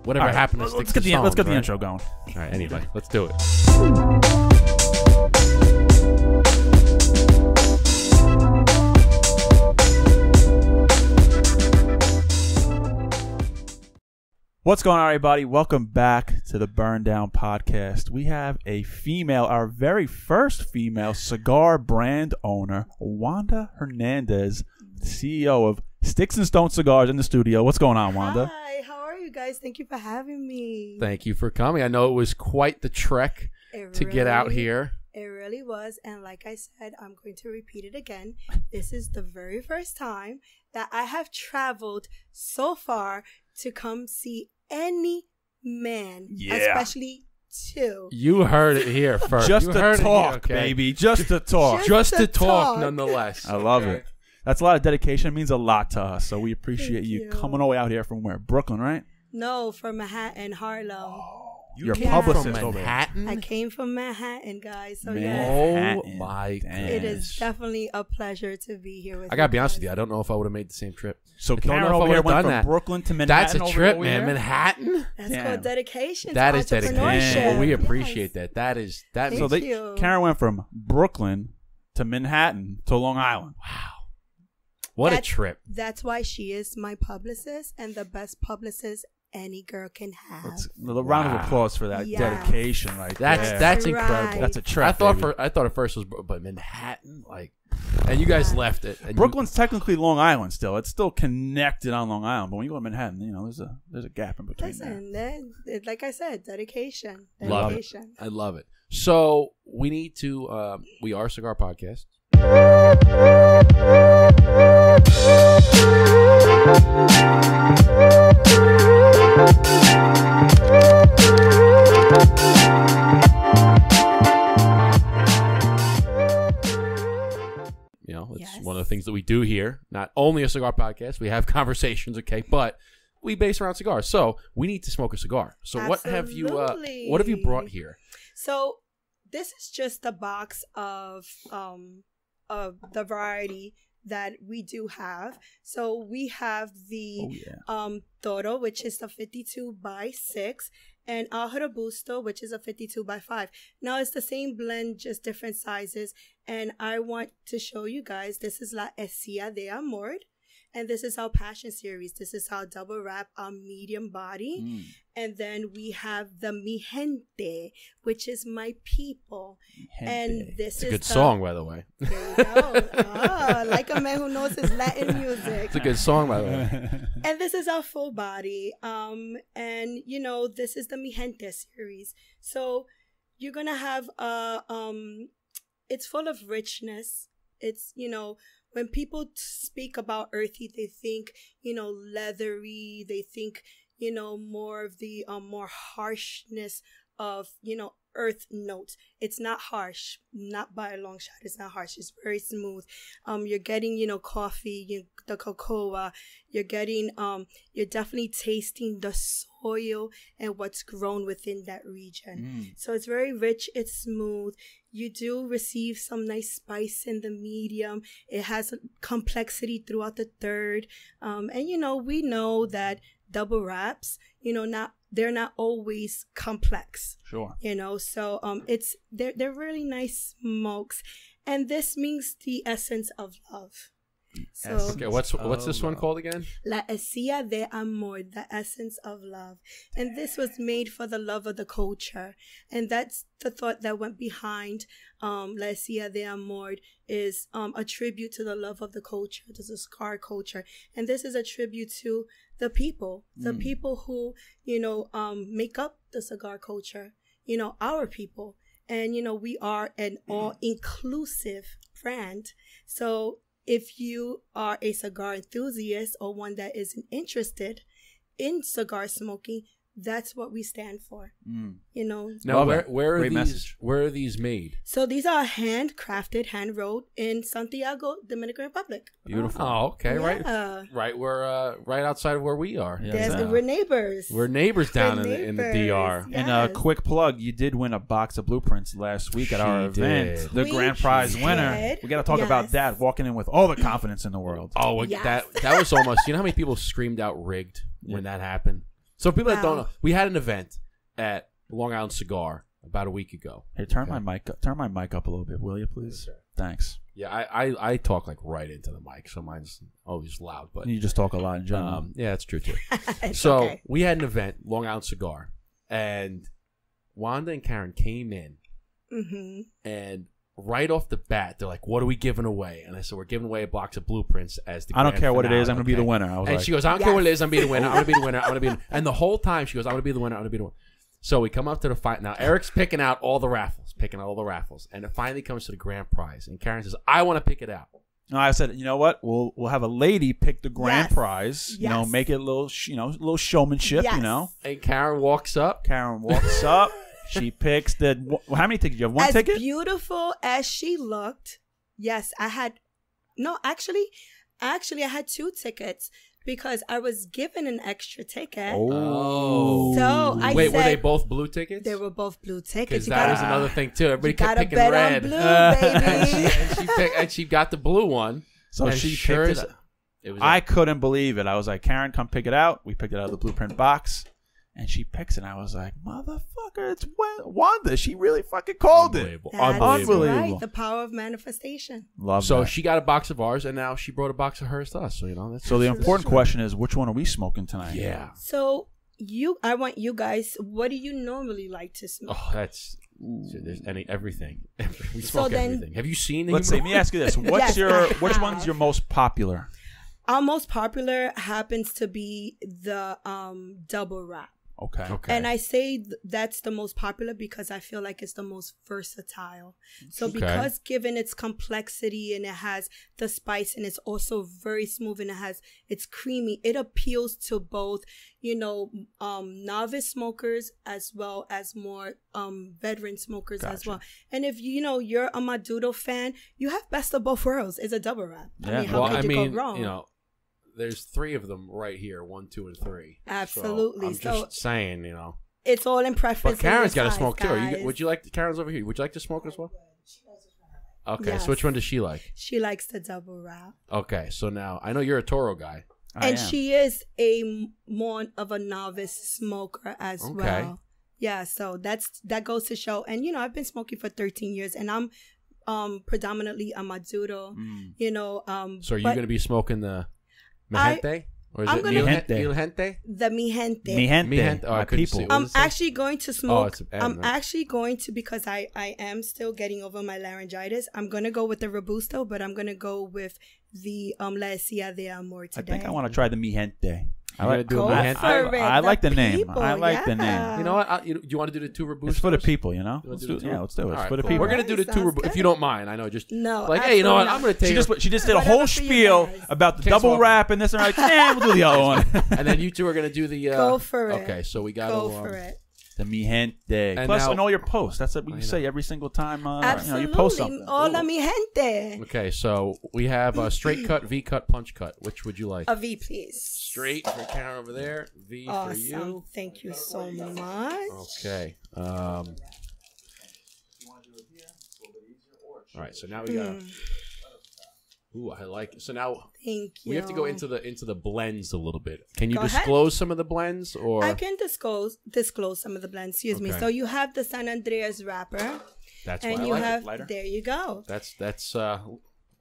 whatever happened to let's Stixxx get the Stones, let's get the right? intro going. All right, anyway, let's do it. What's going on, everybody? Welcome back to the Burn Down Podcast. We have a female, our very first female cigar brand owner, Wanda Hernandez, CEO of Stixxx Stones Cigars, in the studio. What's going on, Wanda? Hi, how are you guys? Thank you for having me. Thank you for coming. I know it was quite the trek to get out here. It really was. And like I said, I'm going to repeat it again. This is the very first time that I have traveled so far to come see any man, especially two. You heard it here first. Just you to heard talk, it here, okay? baby. Just to talk. Just to talk. talk, nonetheless. I love Okay. it. That's a lot of dedication. It means a lot to us. So we appreciate Thank you you. coming all the way out here from where? Brooklyn, right? No, from Manhattan, Harlem. Your came publicist from over there. Manhattan? I came from Manhattan, guys. So Man. yes, Oh Manhattan. my Damn. goodness. it is definitely a pleasure to be here with you. I gotta be honest guys. with you. I don't know if I would have made the same trip. So I don't know Karen if I over here would've went done from that. Brooklyn to That's Manhattan. a over trip, here. man. Manhattan. That's Damn. called dedication. That to is dedication. entrepreneurship. Well, we Yes. appreciate that. That is that. Thank So means, you. Karen went from Brooklyn to Manhattan to Long Island. wow, what a That's- trip. That's why she is my publicist and the best publicist any girl can have. Let's, a round of Wow. applause for that Yes. dedication right That's there. that's Right. incredible. That's a trip. I thought baby. I thought at first was but Manhattan, like, and you guys left it. And Brooklyn's technically Long Island still. It's still connected on Long Island, but when you go to Manhattan, you know, there's a gap in between there. Listen, like I said, dedication. Love it. Dedication. I love it. So we need to. We are a cigar podcast. You know, it's Yes. one of the things that we do here. Not only a cigar podcast, we have conversations, okay, but we base around cigars. So we need to smoke a cigar. So what have you brought here? So this is just a box of the variety that we do have. So we have the Toro, which is a 52x6, and Ajo Robusto, which is a 52x5. Now it's the same blend, just different sizes. And I want to show you guys, this is La Ecija de Amor. And this is our Passion Series. This is our double wrap, our medium body. And then we have the Mi Gente, which is my people. And this It's a is good song, by the way. There you go. Like a man who knows his Latin music. It's a good song, by the way. And this is our full body. And you know, this is the Mi Gente series. So you're gonna have it's full of richness. It's, you know, when people speak about earthy, they think, you know, leathery. They think, you know, more of the more harshness of, you know, earth notes. It's not harsh, not by a long shot. It's not harsh. It's very smooth. You're getting, you know, coffee, the cocoa. You're getting, you're definitely tasting the soil and what's grown within that region. So it's very rich. It's smooth. You do receive some nice spice in the medium. It has complexity throughout the third. And, you know, we know that double wraps, you know, they're not always complex. Sure. You know, so they're really nice smokes. And this means the essence of love. So Okay, what's this one called again? La Ecija de Amor, the essence of love. And this was made for the love of the culture. And that's the thought that went behind La Ecija de Amor, is a tribute to the love of the culture, to the cigar culture. And this is a tribute to the people who, you know, make up the cigar culture, you know, our people. And, you know, we are an all-inclusive brand. So if you are a cigar enthusiast or one that isn't interested in cigar smoking, that's what we stand for. You know. Now, Love where are Great these? message. Where are these made? So these are handcrafted, hand rolled in Santiago, Dominican Republic. Beautiful. Oh, okay, Yeah. right. We're right outside of where we are. Yeah. There's, we're neighbors. We're neighbors down We're in the neighbors. DR. Yeah. And a Yes. quick plug, you did win a box of blueprints last week at our She event. did. The We grand prize did. winner. We got to talk about Yes. that, walking in with all the confidence in the world. Oh, Yes. that was almost. You know how many people screamed out "rigged" when that happened? So people that don't know, we had an event at Long Island Cigar about a week ago. Hey, turn my mic up a little bit, will you, please? Yes, Thanks. Yeah, I talk like right into the mic, so mine's always loud. But You just talk a lot in general. yeah, that's true too. It's So okay. we had an event, Long Island Cigar, and Wanda and Karen came in, and right off the bat, they're like, "What are we giving away?" And I said, "We're giving away a box of blueprints as the." I don't grand care what it finale." is. I'm going to be the winner. I was And like, she goes, "I don't care what it is. I'm going to be the winner. I'm going to be the winner. I'm going to be." And the whole time she goes, "I'm going to be the winner. I'm going to be the winner." So we come up to the fight. Now Eric's picking out all the raffles, and it finally comes to the grand prize. And Karen says, "I want to pick it out." no, I said, you know what? We'll have a lady pick the grand Yes. prize. You know, Yes. make it a little, little showmanship. Yes. You know, And Karen walks up. Karen walks up. She picks the. How many tickets? You have one As ticket? beautiful as she looked, yes, I had. No, actually, I had 2 tickets because I was given an extra ticket. Oh. So I Wait, said, were they both blue tickets? They were both blue tickets. Because that was another thing too. Everybody kept gotta picking bet red. on blue, baby. and she got the blue one. So and she sure picked as- it. It was I couldn't believe it. I was like, Karen, come pick it out. We picked it out of the blueprint box. And she picks it. And I was like, motherfucker, it's Wanda. She really fucking called it. Unbelievable. That's Unbelievable. right. The power of manifestation. Love So that. she got a box of ours, and now she brought a box of hers to us. So that's So the important question is, which one are we smoking tonight? yeah. So I want you guys. What do you normally like to smoke? Oh, there's everything. We So smoke then- everything. Have you seen the Let's see. human? Let me ask you this: Yes, which one's your most popular? Our most popular happens to be the double wrap. Okay. And I say that's the most popular because I feel like it's the most versatile. So because given its complexity and it has the spice and it's also very smooth and it's creamy, it appeals to both, novice smokers as well as more veteran smokers as well. And if you're a Maduro fan, you have best of both worlds. It's a double wrap. Yeah. I mean, how could you go wrong? There's 3 of them right here, 1, 2, and 3. Absolutely. So I'm just saying, It's all in preference. But Karen's got to size, smoke too. guys. Would you like Karen's over here? Would you like to smoke as well? Okay, Yes. so which one does she like? She likes the double wrap. Okay, so now I know you're a Toro guy. And she is more of a novice smoker as well. Yeah, so that goes to show. And I've been smoking for 13 years, and I'm predominantly a Maduro. So are you going to be smoking the Mijente? Or is it Mi Gente. Il Gente? The Mi Gente. Mi gente, Mi Gente. Oh, I my couldn't people. see. I'm actually going to smoke. I'm right? actually going to, because I am still getting over my laryngitis. I'm going to go with the Robusto, but I'm going to go with the La Ecija de Amor I today. think I want to try the Mi gente. You're gonna do a Go Mi Gente? for it. I like the name. people, I like the name. yeah. You know what? Do you want to do the 2 Robustos? It's for the people, you know. You wanna Let's do the do, two? yeah, let's do it. All It's right, for the cool. people. We're gonna do the 2 Sounds Robustos if good. you don't mind. I know, just No, like, hey, you know what? I'm gonna take. She just did a Whatever whole for you spiel guys. about the Can't double smoke wrap and this and that. We'll do the other one. And then you 2 are gonna do the. Go for it. Okay, so we got Go for it. The Mi gente. And Plus, now- in all your posts, that's what you I say every single time. Absolutely. You post something. Hola, mi gente. Okay, so we have a straight cut, V cut, punch cut. Which would you like? A V, please. Straight for Karen over there. V for you. Awesome. Thank you so much. Okay. All right. So now we got. Ooh, I like it. So now Thank you. we have to go into the blends a little bit. Can you Go ahead. disclose some of the blends, or I can disclose some of the blends. Excuse me. Okay. So you have the San Andreas wrapper, that's and what I you like. have Lighter? there you go. That's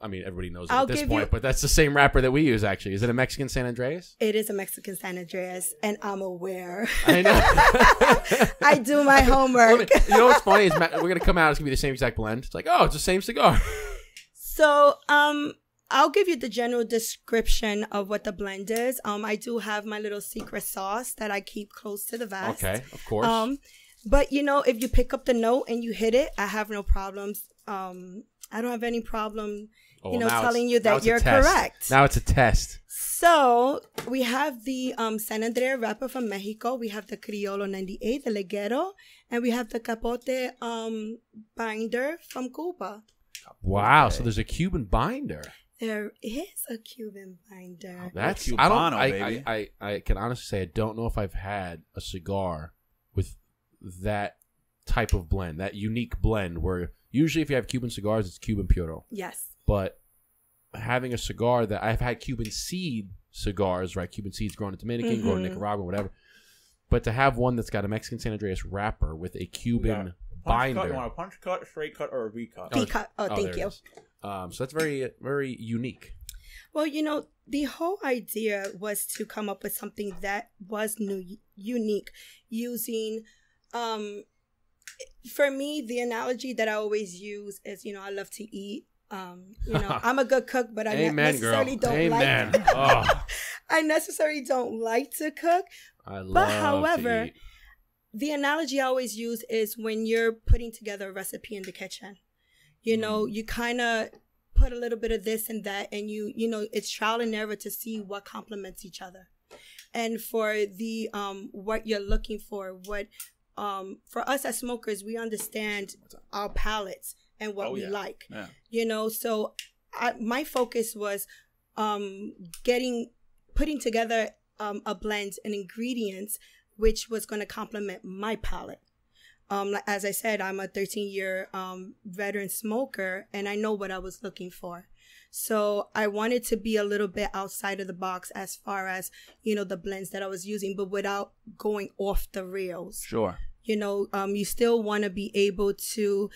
I mean, everybody knows it I'll at this give point, you- but that's the same wrapper that we use. Actually, is it a Mexican San Andreas? It is a Mexican San Andreas, and I'm aware. I know. I do my homework. You know what's funny is we're gonna come out. It's gonna be the same exact blend. It's like, oh, it's the same cigar. So, I'll give you the general description of what the blend is. I do have my little secret sauce that I keep close to the vest. Okay, of course. But if you pick up the note and you hit it, I have no problems. I don't have any problem, Oh, now telling it's- you now that it's a you're test. correct. Now it's a test. So we have the San Andreas wrapper from Mexico. We have the Criollo 98, the Leguero, and we have the Capote binder from Cuba. Wow. So there's a Cuban binder. There is a Cuban binder. That's Cubano, I baby. I can honestly say I don't know if I've had a cigar with that type of blend, that unique blend where usually if you have Cuban cigars, it's Cuban Puro. Yes. But having a cigar that I've had Cuban seed cigars, right? Cuban seeds grown in Dominican, grown in Nicaragua, whatever. But to have one that's got a Mexican San Andreas wrapper with a Cuban binder. You want a punch cut, a straight cut, or a V cut? V cut. Oh, thank you. So that's very, very unique. Well, the whole idea was to come up with something that was unique, using, for me, the analogy that I always use is, I love to eat. I'm a good cook, but I necessarily don't like. I necessarily don't like to cook. However, the analogy I always use is when you're putting together a recipe in the kitchen. You kind of put a little bit of this and that, and it's trial and error to see what complements each other. And for the what you're looking for, for us as smokers, we understand our palates and what we like. Yeah. So my focus was putting together a blend and ingredients which was going to complement my palate. As I said, I'm a 13-year veteran smoker, and I know what I was looking for. So I wanted to be a little bit outside of the box as far as, the blends that I was using, but without going off the rails. Sure. You still want to be able to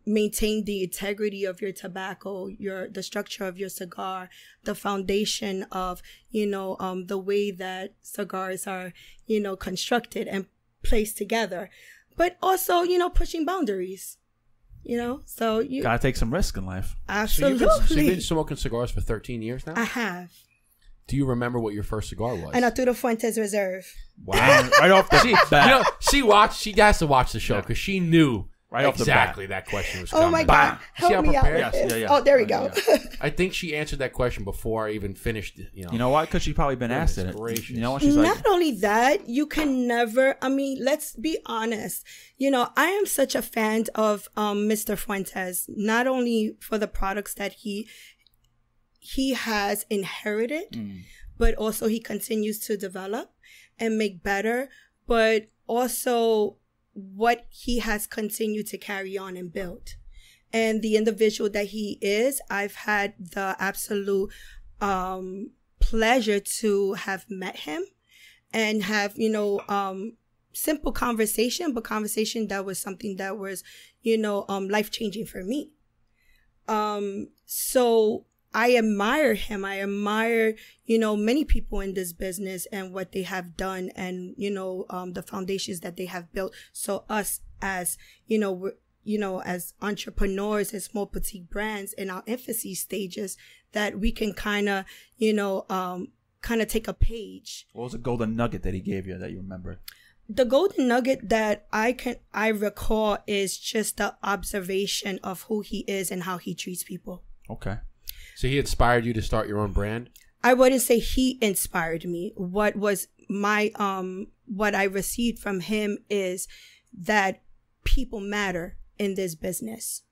maintain the integrity of your tobacco, the structure of your cigar, the foundation of, the way that cigars are, constructed and placed together. But also, pushing boundaries, so you gotta take some risk in life. Absolutely. So you've been smoking cigars for 13 years now? I have. Do you remember what your first cigar was? An Arturo Fuentes Reserve. Wow. Right off the bat. She has to watch the show because she knew exactly that question was coming. Oh my God. Help me out with this. Yeah. Oh, there we go. I think she answered that question before I even finished. You know why? Because she's probably been asked it. You know what? She's Not only that, you can never, let's be honest. I am such a fan of Mr. Fuentes, not only for the products that he has inherited, but also he continues to develop and make better, but also what he has continued to carry on and build. And the individual that he is, I've had the absolute pleasure to have met him and have, simple conversation, but conversation that was something that was, life-changing for me. So I admire him. I admire, many people in this business and what they have done and, the foundations that they have built. So us as, as entrepreneurs and small boutique brands in our infancy stages, that we can kind of, take a page. What was the golden nugget that he gave you that you remember? The golden nugget that I recall is just the observation of who he is and how he treats people. Okay. So he inspired you to start your own brand? I wouldn't say he inspired me. What was my what I received from him is that people matter in this business.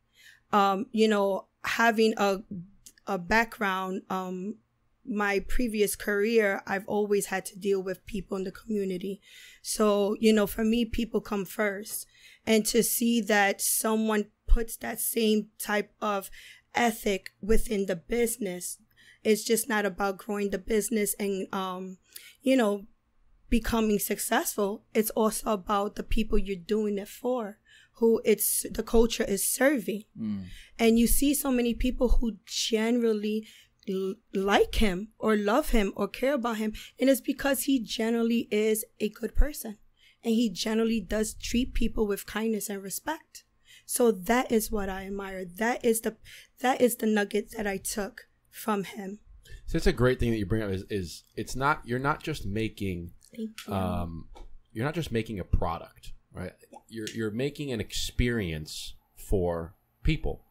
Having a background, my previous career, I've always had to deal with people in the community. So, for me, people come first. And to see that someone puts that same type of ethic within the business, it's just not about growing the business and becoming successful. It's also about the people you're doing it for, who the culture is serving. And you see so many people who generally like him or love him or care about him, and it's because he generally is a good person and he generally does treat people with kindness and respect. So that is what I admire. That is the nugget that I took from him. So it's a great thing that you bring up is it's not, you're not just making you're not just making a product, right? You're making an experience for people.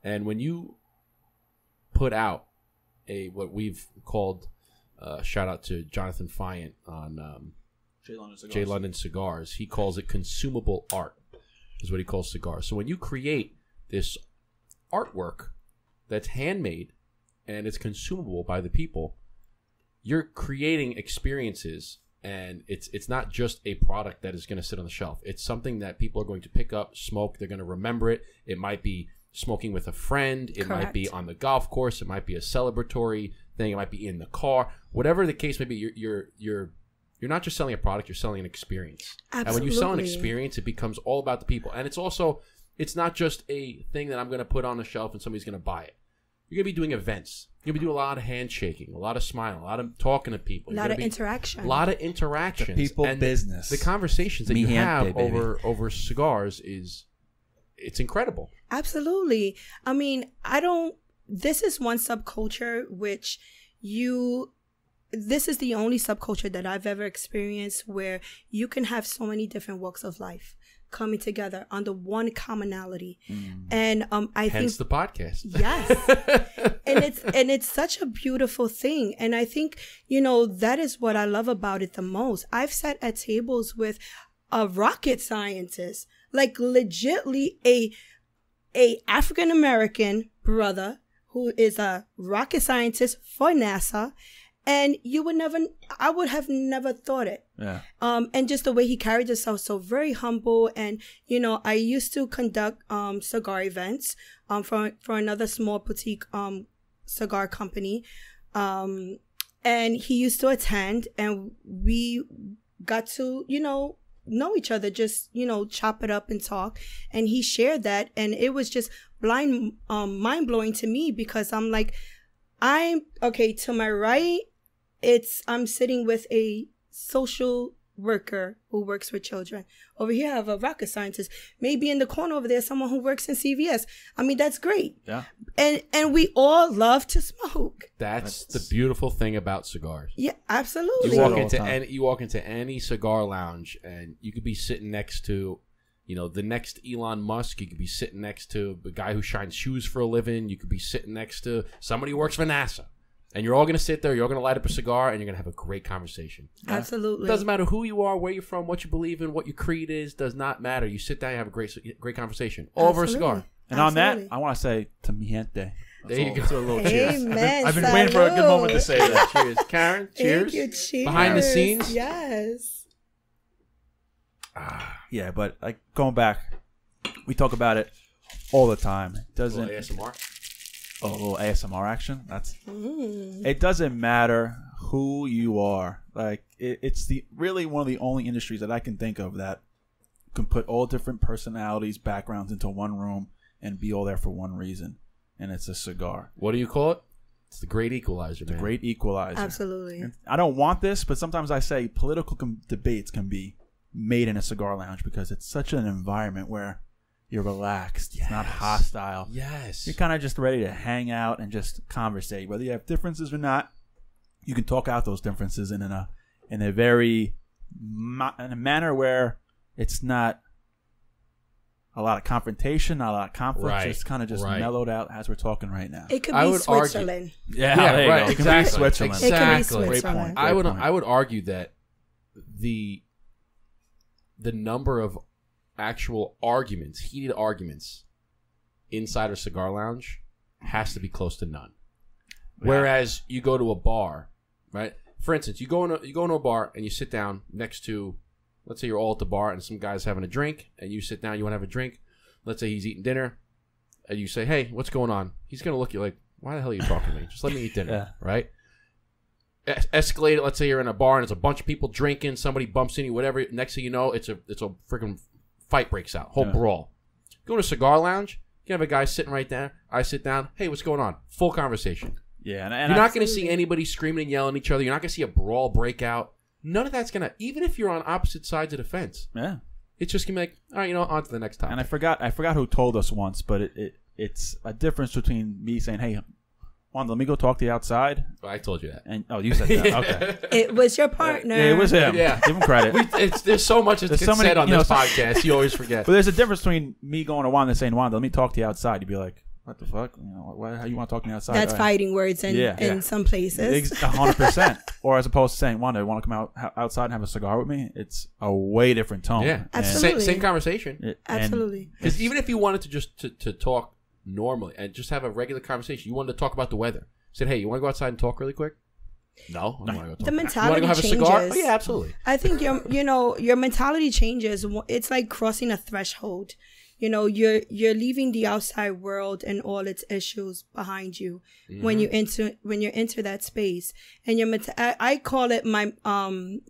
And when you put out what we've called shout out to Jonathan Fayant on J. London Cigars, he calls it consumable art. Is what he calls cigars. So when you create this artwork that's handmade and it's consumable by the people, you're creating experiences, and it's not just a product that is going to sit on the shelf. It's something that people are going to pick up, smoke, they're going to remember it. It might be smoking with a friend, it might be on the golf course, it might be a celebratory thing, it might be in the car, whatever the case may be. You're you're not just selling a product, you're selling an experience. Absolutely. And when you sell an experience, it becomes all about the people. And it's not just a thing that I'm going to put on the shelf and somebody's going to buy it. You're going to be doing events. You're going to be doing a lot of handshaking, a lot of smiling, a lot of talking to people. A lot of interaction. A lot of interactions. The people and business. The conversations that you have baby. over cigars it's incredible. Absolutely. I mean, this is one subculture which this is the only subculture that I've ever experienced where you can have so many different walks of life coming together under one commonality. And I Hence think the podcast. Yes. and it's such a beautiful thing. And I think, that is what I love about it the most. I've sat at tables with a rocket scientist, like legitly a African American brother who is a rocket scientist for NASA. And I would have never thought it. Yeah. And just the way he carried himself, so very humble. And, I used to conduct cigar events for another small boutique cigar company. And he used to attend, and we got to, know each other, just, chop it up and talk. And he shared that. And it was just mind-blowing to me, because I'm like, to my right, I'm sitting with a social worker who works with children. Over here, I have a rocket scientist. Maybe in the corner over there, someone who works in CVS. I mean, that's great. Yeah. And we all love to smoke. That's the beautiful thing about cigars. Yeah, absolutely. You walk into any cigar lounge, and you could be sitting next to, the next Elon Musk. You could be sitting next to a guy who shines shoes for a living. You could be sitting next to somebody who works for NASA. And you're all going to sit there, you're all going to light up a cigar, and you're going to have a great conversation. Absolutely. It doesn't matter who you are, where you're from, what you believe in, what your creed is, does not matter. You sit down, you have a great conversation over a cigar. And on that, I want to say, to mi gente. There you go. A little cheers. Amen. I've been waiting for a good moment to say that. Cheers. Karen, cheers. Thank you, cheers. Behind the scenes. Yes. Yeah, but like going back, we talk about it all the time. It doesn't. A little ASMR action. It doesn't matter who you are. Like it's really one of the only industries that I can think of that can put all different personalities, backgrounds into one room and be all there for one reason, and it's a cigar. What do you call it? It's the great equalizer. The great equalizer. Absolutely. And I don't want this, but sometimes I say political debates can be made in a cigar lounge because it's such an environment where you're relaxed. Yes. It's not hostile. Yes. You're kind of just ready to hang out and just conversate. Whether you have differences or not, you can talk out those differences in a very in a manner where it's not a lot of confrontation, not a lot of conflict. Right. It's kind of just mellowed out as we're talking right now. It could be Switzerland. Yeah, there you go. Exactly. It could be Switzerland. It could be Great Switzerland. point. I would argue that the number of actual arguments, heated arguments, inside a cigar lounge has to be close to none. Yeah. Whereas you go to a bar, right? For instance, you go into a bar and you sit down next to, let's say you're all at the bar and some guy's having a drink, and you sit down, you want to have a drink. Let's say he's eating dinner, and you say, "Hey, what's going on?" He's gonna look at you like, "Why the hell are you talking to me? Just let me eat dinner," right? Escalate it. Let's say you're in a bar and there's a bunch of people drinking. Somebody bumps into you, whatever. Next thing you know, it's a freaking fight breaks out, whole brawl. Go to a cigar lounge. You have a guy sitting right there. I sit down. Hey, what's going on? Full conversation. Yeah, and you're not going to see anybody screaming and yelling at each other. You're not going to see a brawl break out. None of that's going to, even if you're on opposite sides of the fence. Yeah, it's just going to be like, all right, on to the next topic. And I forgot who told us once, but it's a difference between me saying, "Hey, Wanda, let me go talk to you outside." Oh, I told you that. And you said that. Okay. It was your partner. Yeah, it was him. Yeah, give him credit. There's so much that's said on this podcast. You always forget. But there's a difference between me going to Wanda and saying, "Wanda, let me talk to you outside." You'd be like, "What the fuck? How you want to talk to me outside?" That's fighting words in some places. 100%. Or as opposed to saying, "Wanda, you want to come outside and have a cigar with me?" It's a way different tone. Yeah, absolutely. Same conversation. Absolutely. Because even if you wanted to just to talk normally and just have a regular conversation, you wanted to talk about the weather. Said, "Hey, you want to go outside and talk really quick?" No, I don't want to go talk. The mentality you want to go have changes. a cigar? Oh, yeah, absolutely. I think your mentality changes. It's like crossing a threshold. You know, you're leaving the outside world and all its issues behind you when you enter that space. And I call it my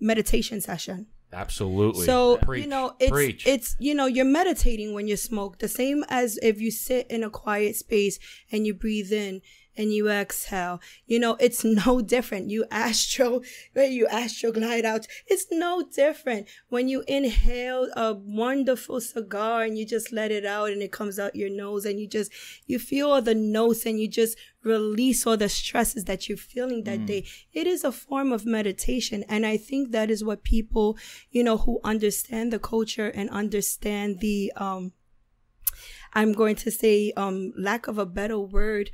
meditation session. Absolutely. So, Preach. you know, Preach. it's, you know, you're meditating when you smoke, the same as if you sit in a quiet space and you breathe in and you exhale. You know, it's no different. You astro glide out. It's no different when you inhale a wonderful cigar and you just let it out and it comes out your nose and you feel all the notes and you just release all the stresses that you're feeling that day. It is a form of meditation. And I think that is what people, you know, who understand the culture and understand the, I'm going to say, lack of a better word,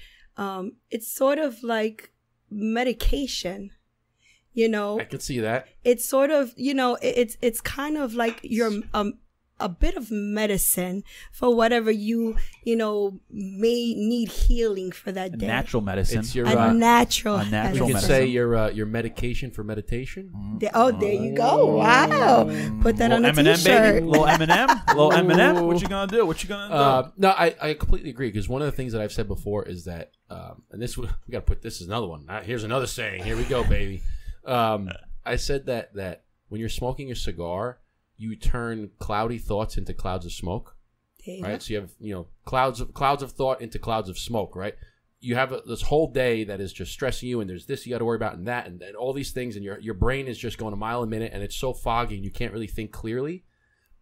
it's sort of like medication, you know. I can see that. It's sort of, you know, it's kind of like you're a bit of medicine for whatever you know, may need healing for that day. Natural medicine. It's your natural you medicine. could say your medication for meditation. There you go. Wow. Put that on a t-shirt. Baby. Little Eminem. Little Eminem. What you gonna do? No, I completely agree, because one of the things that I've said before is that, and this we got to put this as another one. Here's another saying. Here we go, baby. I said that when you're smoking a cigar, you turn cloudy thoughts into clouds of smoke, right? So you have, you know, clouds of thought into clouds of smoke, right? You have this whole day that is just stressing you, and there's this you got to worry about, and that, and all these things, and your brain is just going a mile a minute, and it's so foggy, and you can't really think clearly.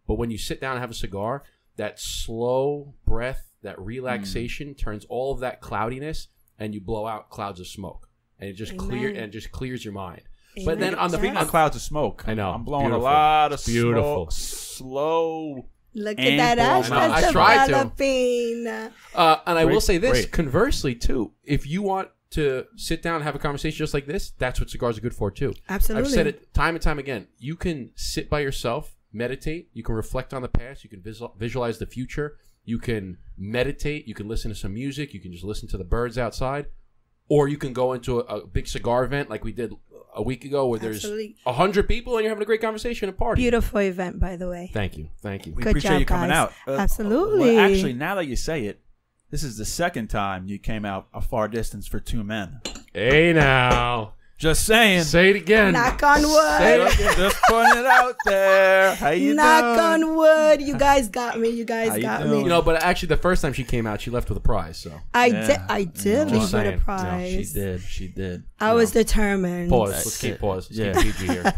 But when you sit down and have a cigar, that slow breath, that relaxation turns all of that cloudiness, and you blow out clouds of smoke, and it just clears your mind. Amen. But then on the clouds of smoke, I know, I'm blowing beautiful. a lot of Beautiful. slow. Look at that ash I that's tried to. developing. And I will say this, conversely, too. If you want to sit down and have a conversation just like this, that's what cigars are good for, too. Absolutely. I've said it time and time again. You can sit by yourself, meditate. You can reflect on the past. You can visualize the future. You can meditate. You can listen to some music. You can just listen to the birds outside. Or you can go into a big cigar event like we did a week ago, where there's 100 people and you're having a great conversation at a party. Beautiful event, by the way. Thank you. We Good appreciate job, you coming guys. out. Absolutely. Well, actually, now that you say it, this is the second time you came out a far distance for two men. Hey, now. Just saying. Say it again. Knock on wood. Say it again. Just putting it out there. How you Knock doing? on wood. You guys got me. You guys How you got doing? me. You know, but actually, the first time she came out, she left with a prize. So I Yeah. did leave with saying. a prize. She did. I was determined. pause. That's Let's keep it. pause. Let's Yeah. keep PG here.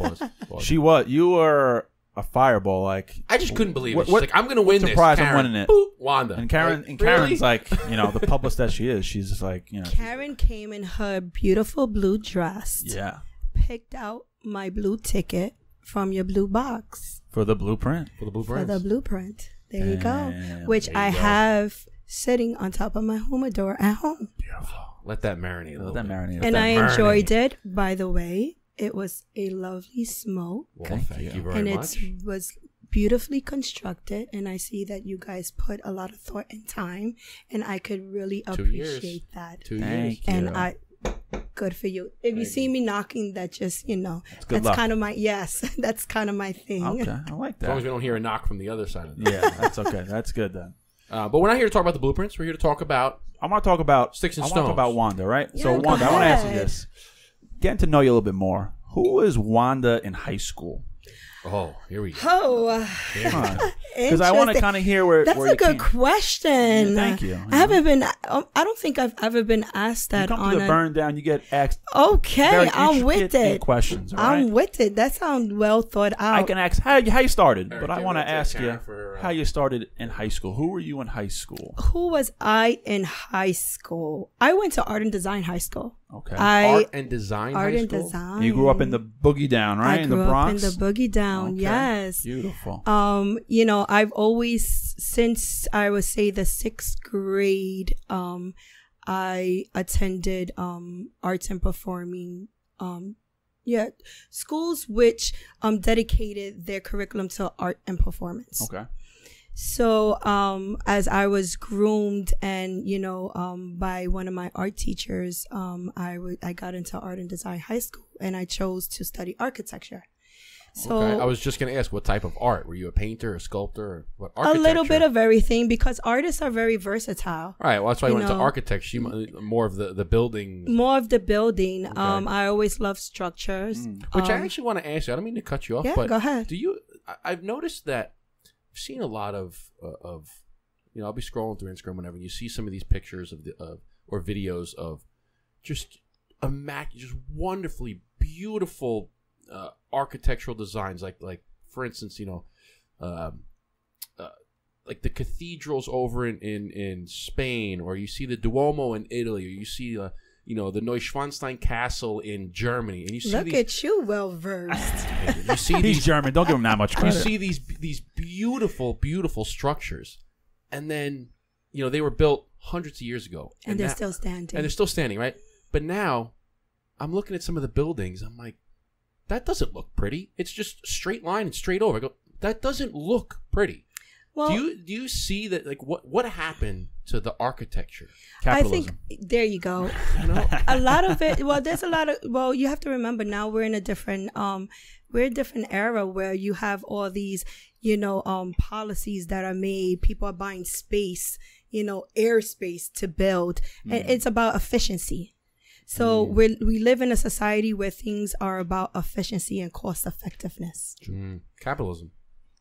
Pause. You were a fireball. Like, I just couldn't believe it. What- She's like, I'm going to win what's the this. prize? I'm Karen. winning it. Boop, Wanda. and Karen, Like, and Karen's really? like, you know, the publicist that she is. She's just like, you know. Karen came in her beautiful blue dress. Yeah. Picked out my blue ticket from your blue box For the blueprint. For the blue for brands. the blueprint. There you go. Damn, Which there you I go. have sitting on top of my humidor at home. Beautiful. Let that marinate a little Let that bit. marinate. And I that enjoyed marinade. it. By the way, it was a lovely smoke. Well, thank you very And much. it was beautifully constructed. And I see that you guys put a lot of thought and time. And I could really 2 years. appreciate that. 2 years. Thank you. And good for you. If you see me knocking, that just, you know, good that's luck. kind of my, that's kind of my thing. Okay, I like As long that. as we don't hear a knock from the other side of it. Yeah, that's okay. That's good then. But we're not here to talk about the blueprints. We're here to talk about I want to talk about Sticks and I want to talk Stones. about Wanda, right? Yeah, So go Wanda, I want to ask you ahead. this. Getting to know you a little bit more. Who is Wanda in high school? Oh, here we go. Oh, Because I want to kind of hear where That's where a you good came. question. Yeah, thank you. I haven't been. I don't think I've ever been asked You that come on to the a. burn down, you get asked Okay, very I'm with intricate it. questions. All I'm right? with it. That sounds well thought out. I can ask how you started, All but right, I want to give it to ask you Karen for, how you started in high school. Who were you in high school? Who was I in high school? I went to Art and Design High School. Okay. Art and design. Art high and school? Design. You grew up in the boogie down, right? I In grew the Bronx. up in the Boogie Down. Okay. Yes. Beautiful. You know, I've always, since I would say the 6th grade, I attended arts and performing schools which dedicated their curriculum to art and performance. Okay. So as I was groomed and, you know, by one of my art teachers, I got into Art and Design High School, and I chose to study architecture. So okay. I was just going to ask, what type of art? Were you a painter, a sculptor, or what? a Architecture? little bit of everything, because artists are very versatile. All right, well, that's why I You went into know. architecture. More of the building. More of the building. I always love structures. Which I actually want to ask you. I don't mean to cut you off, Yeah, but go ahead. I've noticed that I've seen a lot of I'll be scrolling through Instagram whenever you see some of these pictures or videos of just just wonderfully beautiful architectural designs, like for instance, like the cathedrals over in Spain, or you see the Duomo in Italy, or you see the Neuschwanstein Castle in Germany, and you see Look at you, well versed. you see He's these German. Don't give him that much you credit. see these beautiful structures, and then they were built hundreds of years ago, And they're still standing. and they're still standing, right? But now I'm looking at some of the buildings. I'm like, that doesn't look pretty. It's just straight line and straight over. I go, that doesn't look pretty. Well, do you see that? Like, what happened to the architecture? I Capitalism. think there you go. know? A lot of it. Well, there's a lot of. Well, you have to remember now we're in a different. We're in a different era where you have all these, policies that are made. People are buying space, airspace to build, and it's about efficiency. So we live in a society where things are about efficiency and cost effectiveness. Capitalism.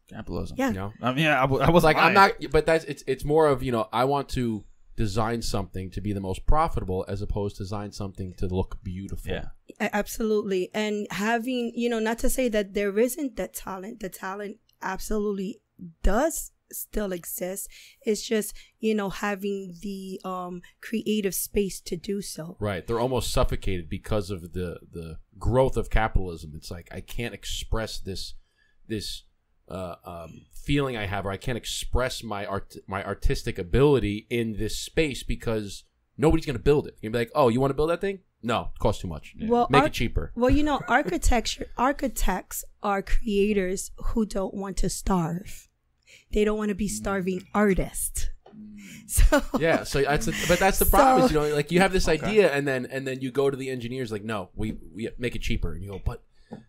Capitalism. Yeah. I mean, I was Like, I'm not, but it's more of, I want to design something to be the most profitable as opposed to design something to look beautiful. Yeah. Absolutely. And having, not to say that there isn't that talent. The talent absolutely does still exist. It's just, having the creative space to do so. Right. They're almost suffocated because of the growth of capitalism. It's like, I can't express this feeling I have, or I can't express my artistic ability in this space because nobody's going to build it. You're going to be like, oh, you want to build that thing? No, it costs too much. Yeah. Well, Make it cheaper. Well, architects are creators who don't want to starve. They don't want to be starving artists. So Yeah, so that's the problem. Is, like, you have this idea, and then you go to the engineers like, no, we make it cheaper, and you go, but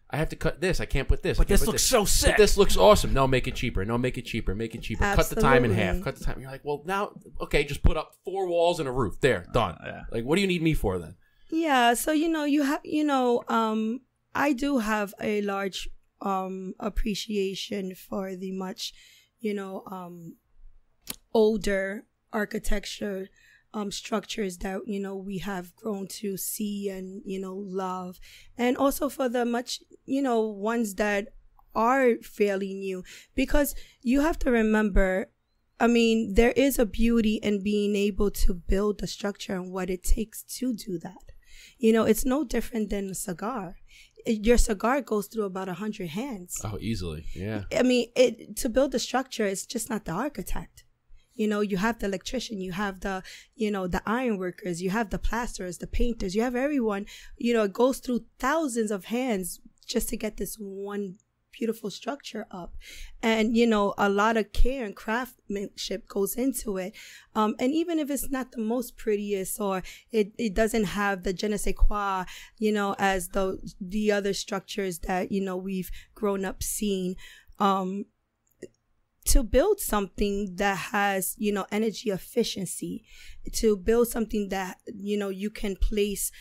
I have to cut this. I can't put this. But this looks so sick. But this looks awesome. No, make it cheaper. No, make it cheaper. Make it cheaper. Cut the time in half. Absolutely. Cut the time. You're like, well, now, okay, just put up 4 walls and a roof. There, done. Yeah. Like, what do you need me for then? yeah, so you have I do have a large appreciation for the much older architecture structures that we have grown to see and love, and also for the much ones that are fairly new, because you have to remember, I mean, there is a beauty in being able to build the structure and what it takes to do that. It's no different than a cigar. Your cigar goes through about 100 hands. Oh, easily. Yeah. I mean, to build a structure, it's just not the architect. You have the electrician, you have the iron workers, you have the plasterers, the painters, you have everyone. It goes through thousands of hands just to get this one beautiful structure up. And, a lot of care and craftsmanship goes into it. And even if it's not the most prettiest, or it doesn't have the je ne sais quoi, as the other structures that, we've grown up seeing, to build something that has, energy efficiency, to build something that, you can place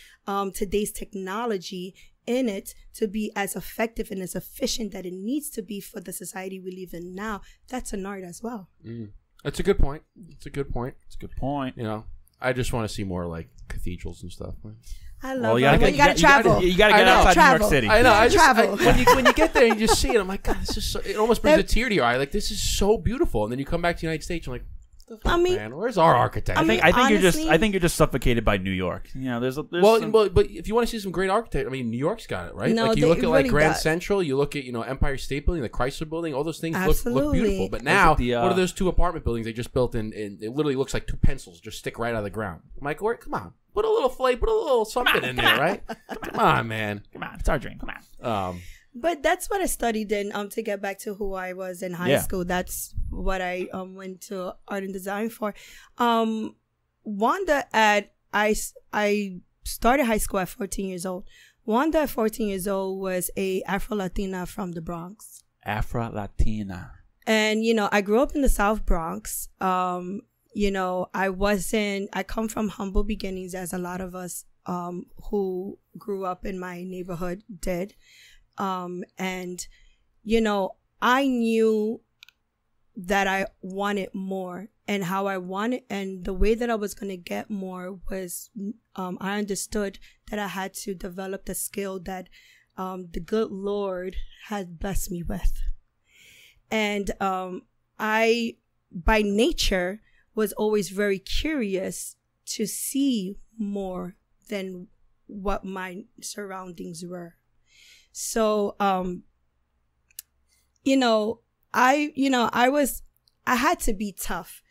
today's technology in it to be as effective and as efficient that it needs to be for the society we live in now, that's an art as well. That's a good point. It's a good point. It's a good point. I just want to see more like cathedrals and stuff. I love you gotta travel. You gotta get outside New York City. I know. Travel. When you get there and you just see it, I'm like, God, this is so, it almost brings a tear to your eye. Like, this is so beautiful. And then you come back to the United States, you're like, what the fuck, man, where's our architect? I think honestly, you're just suffocated by New York. There's well, some... but if you want to see some great architecture, I mean, New York's got it, right? No, like, you look at like really Grand does. Central, you look at Empire State Building, the Chrysler Building, all those things look Absolutely. beautiful. But now, what are those 2 apartment buildings they just built in? It literally looks like 2 pencils just stick right out of the ground. I'm like, come on, put a little flake, put a little something in there, right? Come on, man. Come on, it's our dream. Come on. But that's what I studied in, to get back to who I was in high school. That's what I went to art and design for. Wanda, I started high school at 14 years old. Wanda at 14 years old was a Afro-Latina from the Bronx. Afro-Latina. And, you know, I grew up in the South Bronx. You know, I come from humble beginnings, as a lot of us who grew up in my neighborhood did. And, you know, I knew that I wanted more, and how I wanted, and the way that I was going to get more was, I understood that I had to develop the skill that the good Lord had blessed me with. And I, by nature, was always very curious to see more than what my surroundings were. So, you know, I had to be tough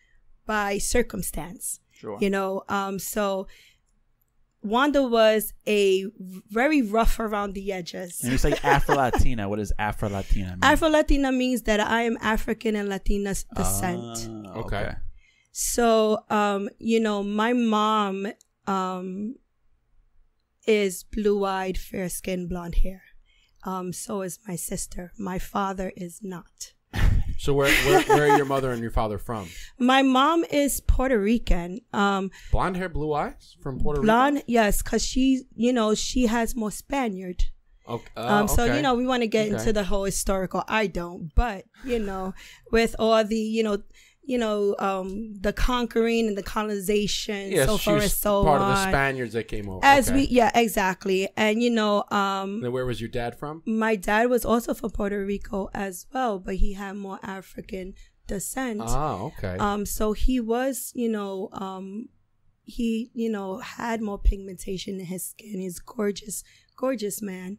by circumstance. Sure. You know, so Wanda was a very rough around the edges. And you say Afro-Latina. What does Afro-Latina mean? Afro-Latina means that I am African and Latina descent. Okay. So, you know, my mom is blue-eyed, fair-skinned, blonde hair. So is my sister. My father is not. So where are your mother and your father from? My mom is Puerto Rican. Blonde hair, blue eyes from Puerto Rico? Blonde, yes, because she has more Spaniard. Okay. So, you know, we want to get into the whole historical. I don't. But, you know, with all the, the conquering and the colonization, so far and so part on. of the Spaniards that came over. Exactly. And, you know, then where was your dad from? My dad was also from Puerto Rico as well, but he had more African descent. Oh, okay. So he was, had more pigmentation in his skin. He's gorgeous man.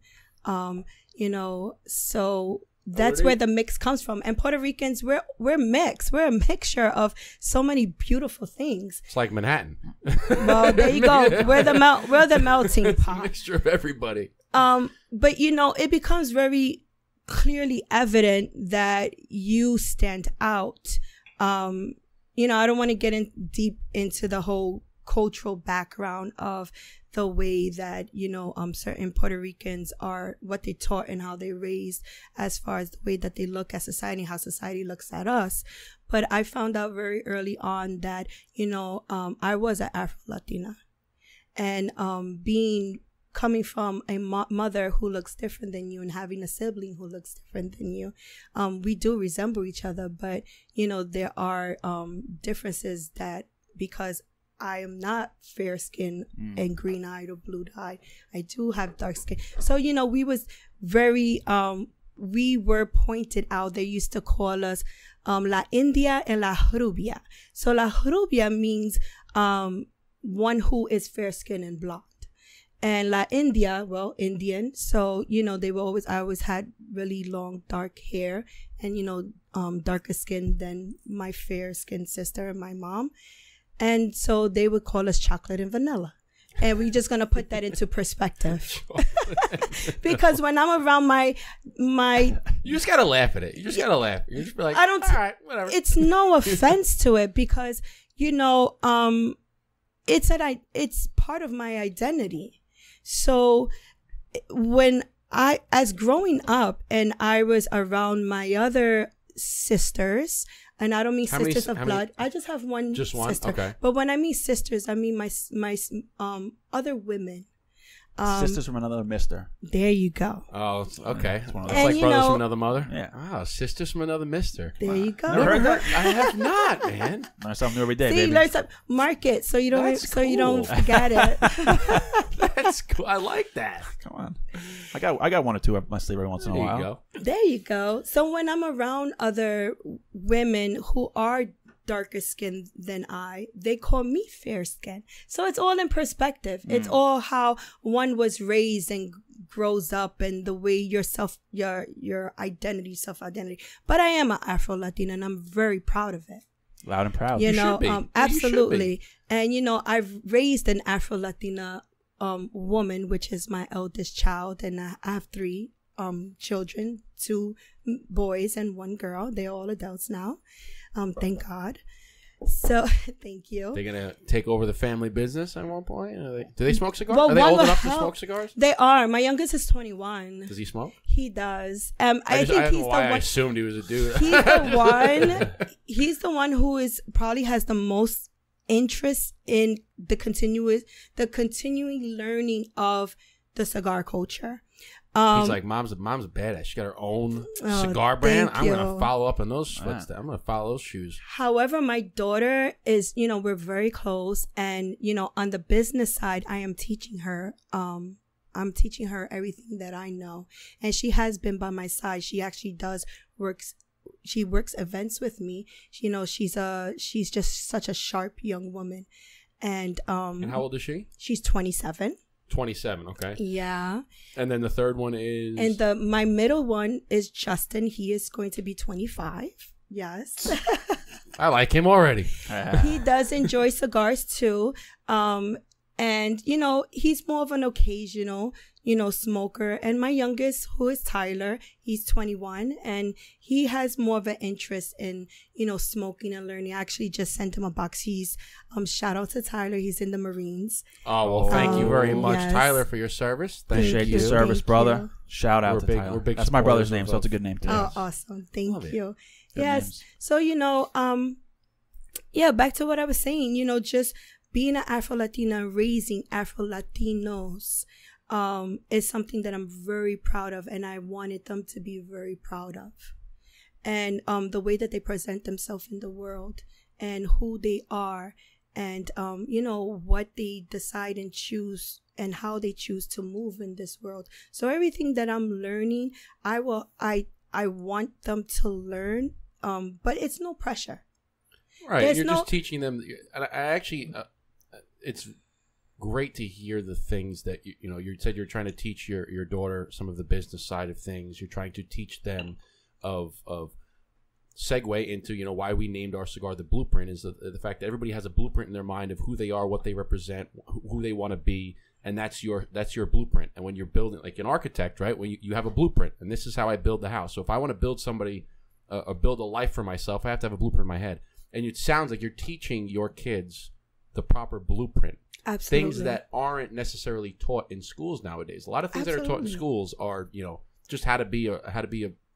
So that's where the mix comes from. And Puerto Ricans, we're mixed. We're a mixture of so many beautiful things. It's like Manhattan. Well, there you go. We're the melting pot. It's a mixture of everybody. But it becomes very clearly evident that you stand out. I don't want to get deep into the whole cultural background of the way that certain Puerto Ricans are, what they taught and how they raised, as far as the way that they look at society, how society looks at us. But I found out very early on that I was an Afro-Latina, and coming from a mother who looks different than you and having a sibling who looks different than you, we do resemble each other, but there are differences that, because I am not fair skinned and green eyed or blue eyed, I do have dark skin. So we was very we were pointed out. They used to call us La India and La Rubia. So La Rubia means one who is fair skinned and blonde, and La India, well, Indian. So I always had really long dark hair and darker skin than my fair skinned sister and my mom. And so they would call us chocolate and vanilla. And we're just going to put that into perspective. Because when I'm around my you just got to laugh at it. You just got to laugh. You just be like, all right, whatever. It's no offense to it, because, it's part of my identity. So when as growing up and I was around my other sisters, and I don't mean sisters of blood. I just have one Just one? sister. Okay. But when I mean sisters, I mean my other women. Sisters from another mister. There you go. Oh, okay. It's one of like brothers from another mother? Yeah. Oh, sisters from another mister. There you go. Never heard that? I have not, man. Learn something new every day, See, baby. learn something. Mark it so you don't you don't forget it. That's cool. I like that. Come on. I got one or two up my sleeve every once in a while. There you go. There you go. So when I'm around other women who are darker skinned than they call me fair skin. So it's all in perspective. It's all how one was raised and grows up, and the way your identity, self-identity. But I am an Afro-Latina, and I'm very proud of it. Loud and proud. You should be. Absolutely. And I've raised an Afro-Latina woman, which is my eldest child, and I have 3 children, 2 boys and 1 girl. They're all adults now. Thank God. So, thank you. They're gonna take over the family business at one point. Do they smoke cigars? Well, Are they why old the enough to hell- smoke cigars? They are. My youngest is 21. Does he smoke? He does. I think don't he's know why the I one. assumed he was a dude. He's the one. He's the one who is probably has the most interest in the continuing learning of the cigar culture. He's like, mom's a badass. She got her own cigar brand. thank I'm gonna you. follow up on those Wow. footsteps. I'm gonna follow those shoes. However, my daughter is, we're very close, and on the business side, I am teaching her. I'm teaching her everything that I know, and she has been by my side. She actually works events with me. She's just such a sharp young woman, and And how old is she? she's 27. 27. Okay. Yeah, And then the third one is. and my middle one is Justin. He is going to be 25. Yes. I like him already. He does enjoy cigars too. And he's more of an occasional, smoker. And my youngest, who is Tyler, he's 21, and he has more of an interest in, smoking and learning. I actually just sent him a box. He's, shout out to Tyler. He's in the Marines. Oh, well, thank you very much, yes. Tyler, for your service. Appreciate you. your service, Thank brother. you. Shout out We're to big- Tyler. we're big That's my brother's supporters name, of so it's a both. good name too. Oh, awesome. Thank Love it. you. Good Yes. names. So, back to what I was saying, just being an Afro-Latina, raising Afro-Latinos, is something that I'm very proud of, and I wanted them to be very proud of. And the way that they present themselves in the world, and who they are, and what they decide and choose, and how they choose to move in this world. So everything that I'm learning, I want them to learn, but it's no pressure. Right. There's You're no- just teaching them. And I actually, it's great to hear the things that, you said you're trying to teach your daughter some of the business side of things. You're trying to teach them of segue into, why we named our cigar the Blueprint is the fact that everybody has a blueprint in their mind of who they are, what they represent, who they want to be. And that's your blueprint. And when you're building, like an architect, right? When you have a blueprint, and this is how I build the house. So if I want to build somebody or build a life for myself, I have to have a blueprint in my head. And it sounds like you're teaching your kids the proper blueprint. Absolutely. Things that aren't necessarily taught in schools nowadays. A lot of things that are taught in Absolutely. schools are, just how to be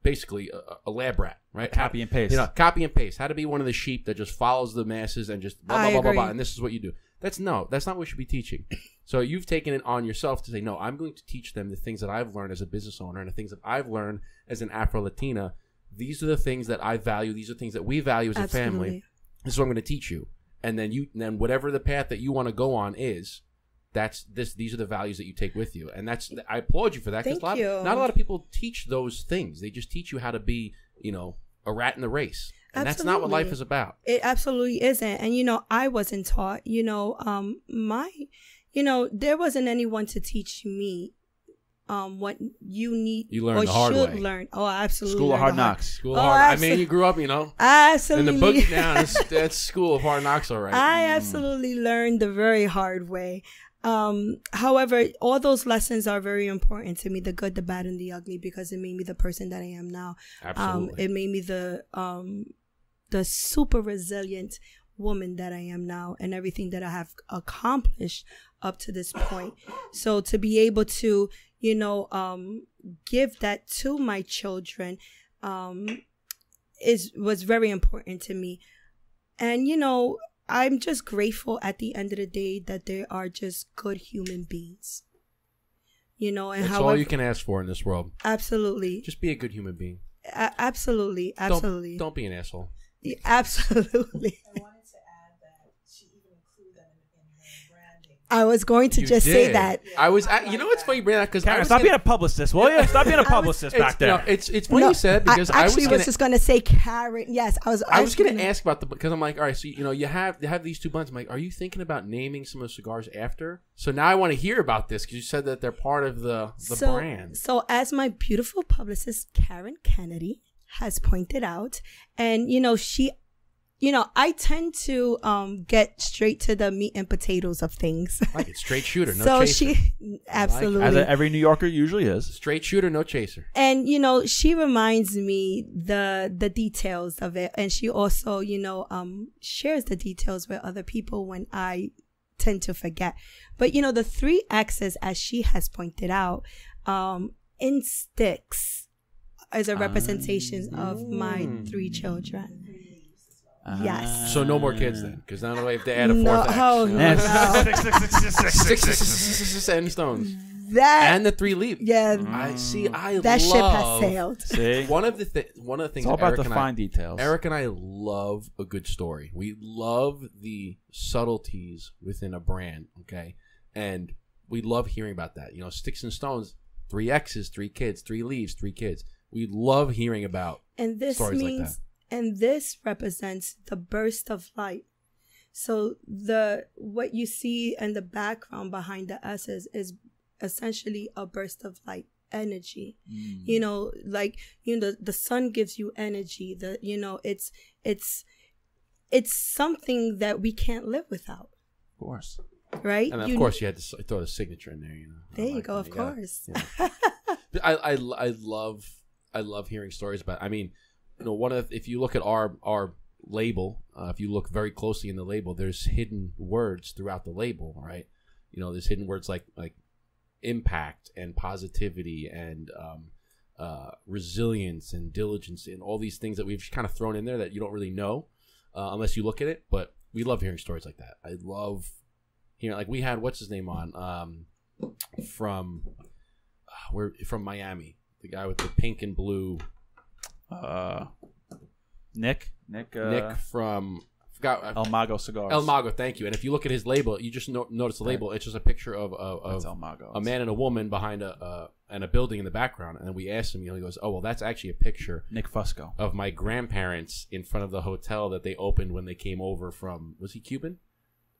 basically a lab rat, right? Copy and paste. Copy and paste. How to be one of the sheep that just follows the masses and just blah, I blah, blah, blah, agree. blah, and this is what you do. That's not what we should be teaching. So you've taken it on yourself to say, no, I'm going to teach them the things that I've learned as a business owner and the things that I've learned as an Afro-Latina. These are the things that I value. These are things that we value as a family. Absolutely. This is what I'm going to teach you. And then whatever the path that you want to go on is, these are the values that you take with you. And I applaud you for that. Thank Not you. a lot of people teach those things. They just teach you how to be, a rat in the race. And that's not what life Absolutely. is about. It absolutely isn't. And, I wasn't taught, there wasn't anyone to teach me what you need You learned or the hard should way. learn. Oh, absolutely. School of learned Hard the hard- Knocks. School of Oh, hard. I mean, you grew up, in Absolutely. the boogie down. That's school of hard knocks, all right. I absolutely learned the very hard way. However, all those lessons are very important to me, the good, the bad, and the ugly, because it made me the person that I am now. Absolutely. It made me the super resilient woman that I am now, and everything that I have accomplished up to this point. So to be able to, give that to my children, was very important to me. And, I'm just grateful at the end of the day that they are just good human beings. And That's however, all you can ask for in this world. absolutely, Just be a good human being. absolutely, Don't be an asshole. absolutely. I wanted to add that she even included them in her branding. I was going to You just say did. that. I was. What's funny, Brandon? Because Karen, stop being a publicist, will you? Stop being a publicist back there. It's funny you said because I I was actually gonna, was just going to say Karen. Yes, I was going gonna to ask about because I'm like, all right, so you have these two blends. I'm like, are you thinking about naming some of the cigars after? So now I want to hear about this because you said that they're part of the brand. So as my beautiful publicist Karen Kennedy has pointed out, and I tend to get straight to the meat and potatoes of things. Like it, straight shooter, no So chaser. absolutely. As every New Yorker usually is. Straight shooter, no chaser. And she reminds me the details of it, and she also shares the details with other people when I tend to forget. But the 3 X's, as she has pointed out, in Stixxx is a representation of my 3 children. Yes. So no more kids then, because now they have to add a 4th X. Oh, no. Stixxx and Stones. That And the 3 leave. yeah, that ship has sailed. See? One of the things It's all about the fine details. Eric and I love a good story. We love the subtleties within a brand, okay? And we love hearing about that. Stixxx and Stones, 3 X's, 3 kids, 3 leaves, 3 kids. We love hearing about And this stories means, like that. and this represents the burst of light. So what you see in the background behind the S's is essentially a burst of light energy. The sun gives you energy. It's something that we can't live without. Of course. Right? And of course, you had to throw the signature in there. There you go. Of course. I love hearing stories about. I mean, if you look at our label, if you look very closely in the label, there's hidden words throughout the label, right? There's hidden words like impact and positivity and resilience and diligence and all these things that we've kind of thrown in there that you don't really know unless you look at it. But we love hearing stories like that. I love hearing, like we had what's his name on from Miami, the guy with the pink and blue. Nick from El Mago Cigars. El Mago, thank you. And if you look at his label, you just notice the label. It's just a picture of El Mago. a man and a woman behind a building in the background. And we asked him, he goes, "Oh, well, that's actually a picture Nick Fusco of my grandparents in front of the hotel that they opened when they came over from." Was he Cuban?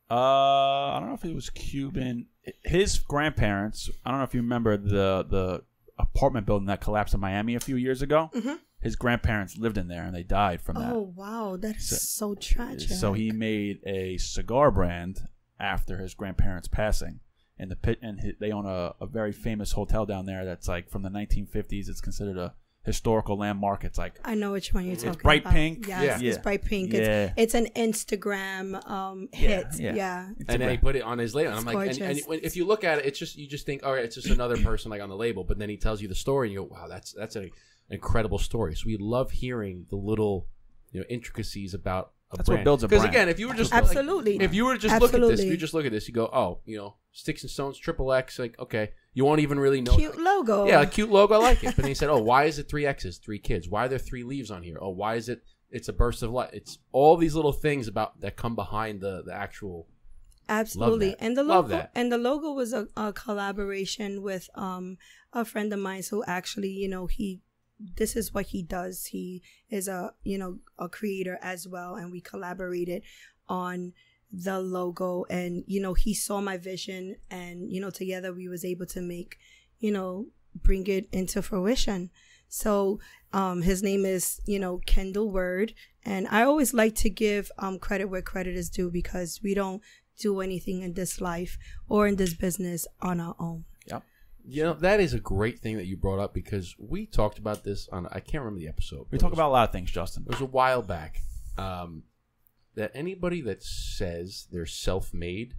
I don't know if he was Cuban. His grandparents. I don't know if you remember the apartment building that collapsed in Miami a few years ago. Mm-hmm. His grandparents lived in there and they died from that. Oh wow, that is so tragic. So he made a cigar brand after his grandparents' passing. And they own a very famous hotel down there that's like from the 1950s. It's considered a historical landmark. It's like, I know which one you're talking about. It's bright pink. Yes, Yeah. it's bright pink. Yeah. It's an Instagram hit. Yeah. And then he put it on his label. And I'm It's like, and gorgeous. if you look at it, you just think, all right, it's just another person like on the label. But then he tells you the story, and you go, wow, that's an incredible story. So we love hearing the little intricacies about a That's brand. what builds a Because brand. again, if you were just Absolutely. if you were just look at this, if you just look at this, you go, oh, Stixxx and Stones, XXX, like okay, you won't even really know. Cute logo. Yeah, a cute logo, I like it. But then he said, oh, why is it 3 X's, 3 kids? Why are there 3 leaves on here? Oh, why is it? It's a burst of light. It's all these little things that come behind the actual. Absolutely. Love that. And the Love logo that. and the logo was a collaboration with a friend of mine who actually, this is what he does. He is a creator as well, and we collaborated on the logo, and he saw my vision, and together we was able to make bring it into fruition. So his name is Kendall Word, and I always like to give credit where credit is due, because we don't do anything in this life or in this business on our own. Yep. That is a great thing that you brought up, because we talked about this on, I can't remember the episode. We talk about a lot of things, Justin. It was a while back. That anybody that says they're self-made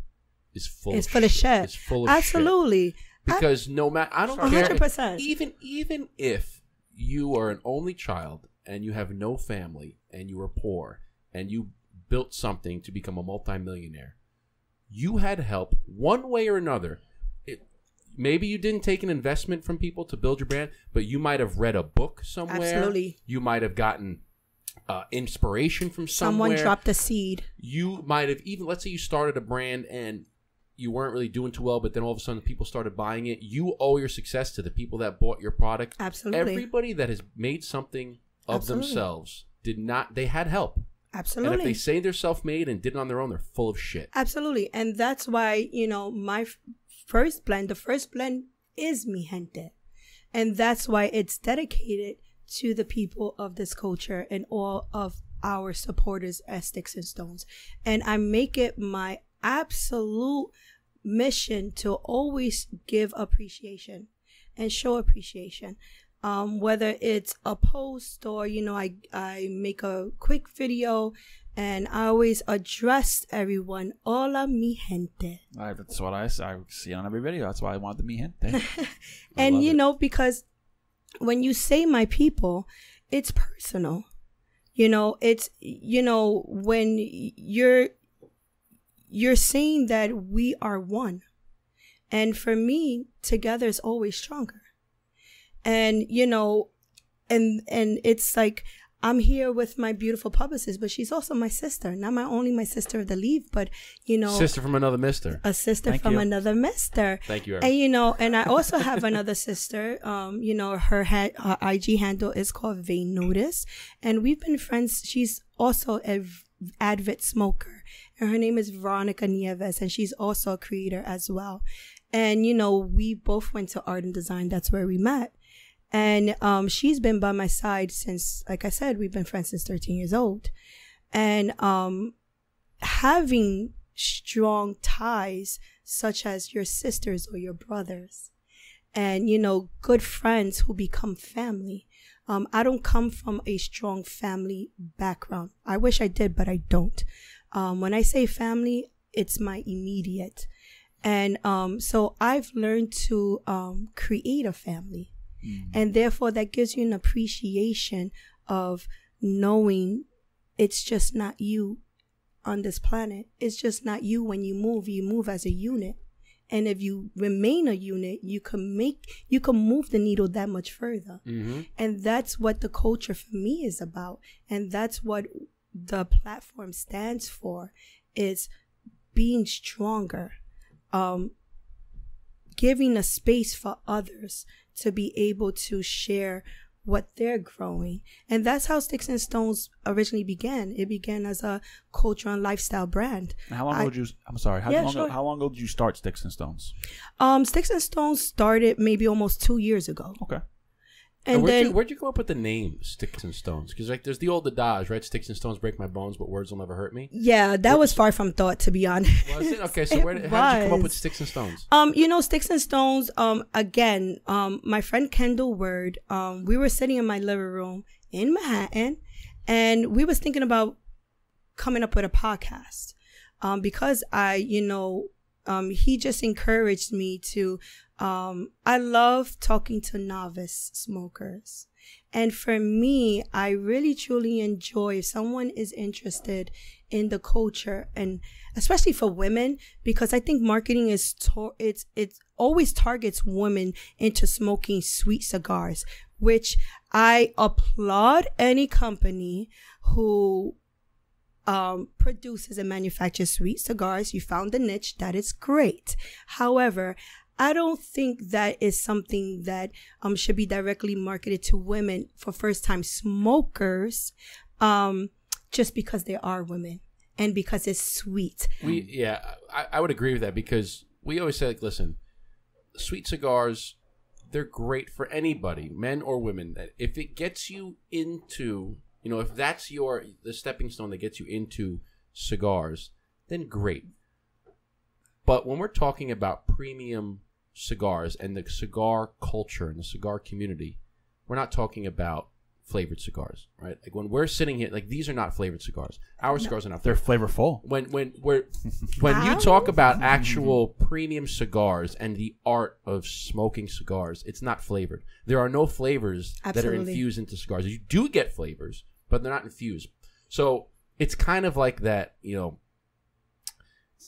is full of shit. It's full of Absolutely. shit. Because no matter, I don't care. 100%. Even if you are an only child and you have no family and you were poor and you built something to become a multimillionaire, you had help one way or another. Maybe you didn't take an investment from people to build your brand, but you might have read a book somewhere. Absolutely. You might have gotten inspiration from somewhere. Someone dropped a seed. You might have even, let's say you started a brand and you weren't really doing too well, but then all of a sudden people started buying it. You owe your success to the people that bought your product. Absolutely. Everybody that has made something of themselves they had help. Absolutely. And if they say they're self-made and did it on their own, they're full of shit. Absolutely. And that's why, my the first blend is Mi Gente. And that's why it's dedicated to the people of this culture and all of our supporters at Stixxx Stones. And I make it my absolute mission to always give appreciation and show appreciation. Whether it's a post or, I make a quick video, and I always address everyone. Hola, mi gente. That's what I see on every video. That's why I want the mi gente. And, because when you say my people, it's personal. It's, when you're saying that we are one. And for me, together is always stronger. And, and it's like, I'm here with my beautiful publicist, but she's also my sister. Not only my sister of the leave, but, Sister from another mister. A sister from another mister. Thank you, Eric. And, and I also have another sister. Her IG handle is called Vein Notice. And we've been friends. She's also an avid smoker. And her name is Veronica Nieves. And she's also a creator as well. And, we both went to art and design. That's where we met. And she's been by my side since, like I said, we've been friends since 13 years old. And having strong ties such as your sisters or your brothers and, good friends who become family. I don't come from a strong family background. I wish I did, but I don't. When I say family, it's my immediate. And so I've learned to create a family. And therefore, that gives you an appreciation of knowing it's just not you on this planet. It's just not you when you move as a unit. And if you remain a unit, you can move the needle that much further. Mm-hmm. And that's what the culture for me is about. And that's what the platform stands for, is being stronger, giving a space for others to be able to share what they're growing. And that's how Stixxx Stones originally began. It began as a culture and lifestyle brand. How long ago did you, I'm sorry, how long ago did you start Stixxx Stones? Stixxx Stones started maybe almost 2 years ago. Okay. And where'd you come up with the name Stixxx Stones? Because there's the old adage, right? Sticks and stones break my bones, but words will never hurt me. Yeah, that was far from thought, to be honest. Was it? Okay, so how did you come up with Stixxx Stones? Stixxx Stones. Again, my friend Kendall Word. We were sitting in my living room in Manhattan, and we was thinking about coming up with a podcast. Because he just encouraged me to. I love talking to novice smokers. And for me, I really truly enjoy if someone is interested in the culture, and especially for women, because I think marketing is it always targets women into smoking sweet cigars, which I applaud any company who produces and manufactures sweet cigars. You found the niche. That is great. However, I don't think that is something that should be directly marketed to women for first-time smokers, just because they are women and because it's sweet. I would agree with that, because we always say, listen, sweet cigars, they're great for anybody, men or women. If it gets you into, if that's the stepping stone that gets you into cigars, then great. But when we're talking about premium cigars and the cigar culture and the cigar community, we're not talking about flavored cigars, right? Like when we're sitting here, like these are not flavored cigars. Our cigars are not. They're flavorful. When you talk about actual premium cigars and the art of smoking cigars, it's not flavored. There are no flavors that are infused into cigars. You do get flavors, but they're not infused. So it's kind of like that,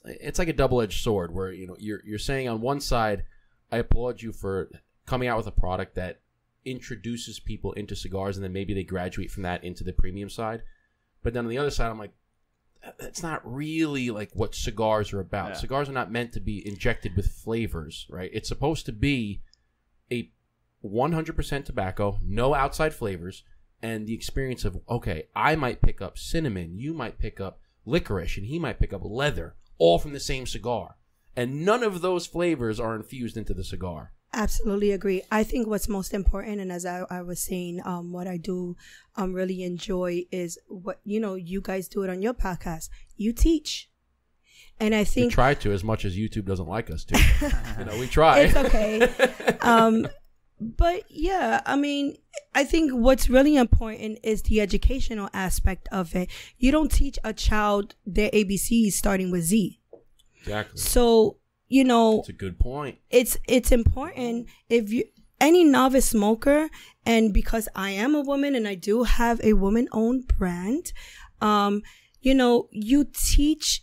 it's like a double-edged sword where, you're saying on one side, I applaud you for coming out with a product that introduces people into cigars, and then maybe they graduate from that into the premium side. But then on the other side, I'm like, that's not really like what cigars are about. Yeah. Cigars are not meant to be injected with flavors, right? It's supposed to be a 100% tobacco, no outside flavors, and the experience of, okay, I might pick up cinnamon, you might pick up licorice, and he might pick up leather, all from the same cigar. And none of those flavors are infused into the cigar. Absolutely agree. I think what's most important, and as I was saying, what I do really enjoy is what, you guys do it on your podcast. You teach. And I think... We try to, as much as YouTube doesn't like us to. We try. It's okay. But yeah, I mean, I think what's really important is the educational aspect of it. You don't teach a child their ABCs starting with Z. Exactly. So, That's a good point. It's important if you any novice smoker, and because I am a woman and I do have a woman-owned brand, you teach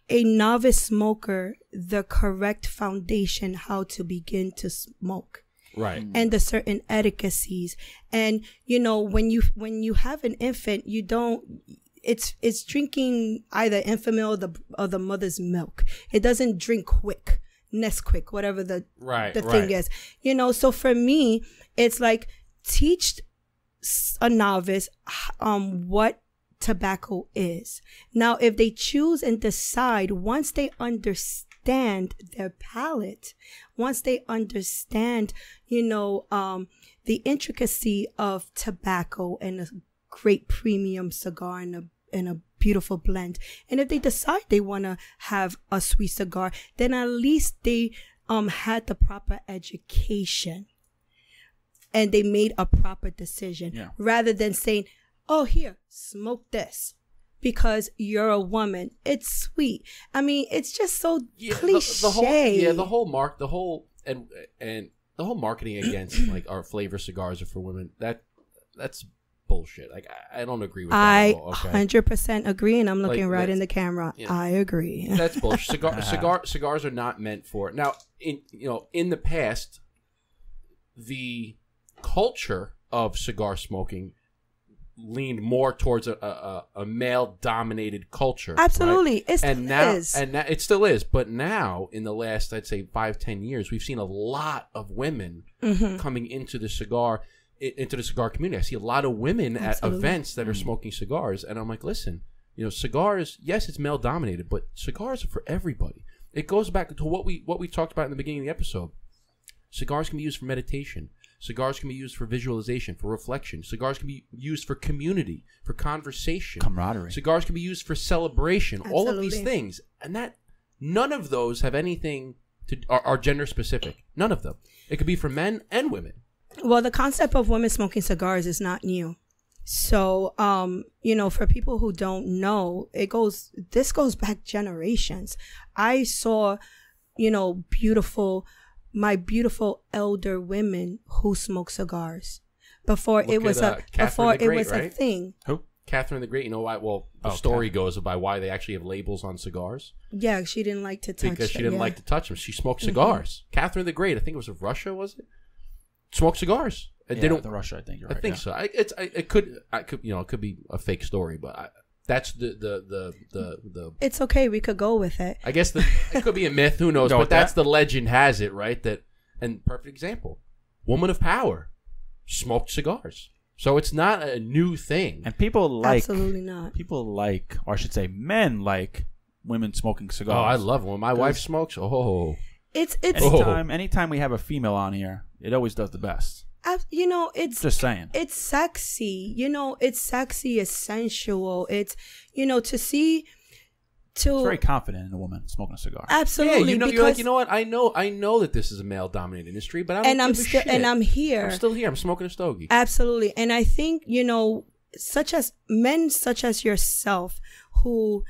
a novice smoker the correct foundation how to begin to smoke. Right. And the certain etiquettes. And when you have an infant, you don't it's drinking either infant milk or the mother's milk. It doesn't drink quick, Nesquik, whatever the thing is. So for me, it's like teach a novice what tobacco is. Now, if they choose and decide, once they understand their palate, once they understand, the intricacy of tobacco and a great premium cigar and a beautiful blend, and if they decide they want to have a sweet cigar, then at least they had the proper education and they made a proper decision, rather than saying, oh, here, smoke this because you're a woman. It's sweet. I mean, it's just so cliche. The whole marketing against like our flavor cigars are for women. That's bullshit. Like I don't agree with that. I 100% agree, and I'm looking right in the camera. I agree. That's bullshit. Cigars are not meant for it. Now, in the past, the culture of cigar smoking leaned more towards a male-dominated culture. Absolutely. Right? And it still is. But now, in the last, I'd say 5-10 years, we've seen a lot of women coming into the cigar community. I see a lot of women at events that are smoking cigars, and I'm like, listen, cigars, yes, it's male-dominated, but cigars are for everybody. It goes back to what we talked about in the beginning of the episode. Cigars can be used for meditation. Cigars can be used for visualization, for reflection. Cigars can be used for community, for conversation. Camaraderie. Cigars can be used for celebration. Absolutely. All of these things. And none of those have anything are gender specific. None of them. It could be for men and women. Well, the concept of women smoking cigars is not new. So, for people who don't know, this goes back generations. I saw, my beautiful elder women who smoke cigars before it was a thing. Who? Catherine the Great. You know why? Well, the story goes by why they actually have labels on cigars. Yeah, she didn't like to touch because she didn't like to touch them. She smoked cigars. Catherine the Great. I think it was of Russia. Was it? Smoked cigars. The Russia. I think you're right. I think so. It could be a fake story, but that's the. It's okay. We could go with it. I guess it could be a myth. Who knows? But that's the legend has it, right? And perfect example, woman of power, smoked cigars. So it's not a new thing. And people like absolutely not. People like, or I should say, men like women smoking cigars. Oh, I love when my wife smokes. Oh, it's anytime we have a female on here, it always does the best. It's just saying. It's sexy. It's sexy. It's sensual. It's to see. It's very confident in a woman smoking a cigar. Absolutely. Yeah, you're like, you know what? I know that this is a male-dominated industry, but I'm here. I'm still here. I'm smoking a stogie. Absolutely, and I think such as men, such as yourself, who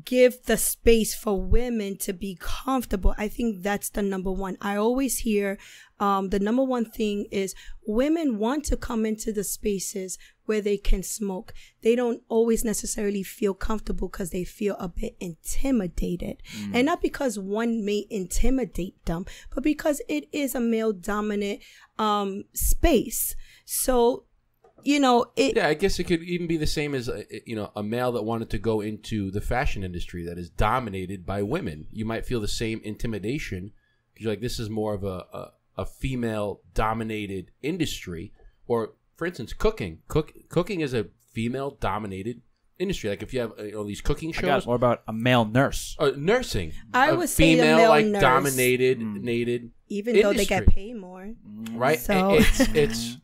give the space for women to be comfortable. I think that's the number one. I always hear the number one thing is women want to come into the spaces where they can smoke. They don't always necessarily feel comfortable because they feel a bit intimidated. And not because one may intimidate them, but because it is a male dominant space. So I guess it could even be the same as a male that wanted to go into the fashion industry that is dominated by women. You might feel the same intimidation because you're like, this is more of a female dominated industry. Or for instance, cooking is a female dominated industry. Like if you have these cooking I got shows, more about a male nurse. nursing. I would say a male like nurse. dominated, Even industry. though they get paid more. Right? So It's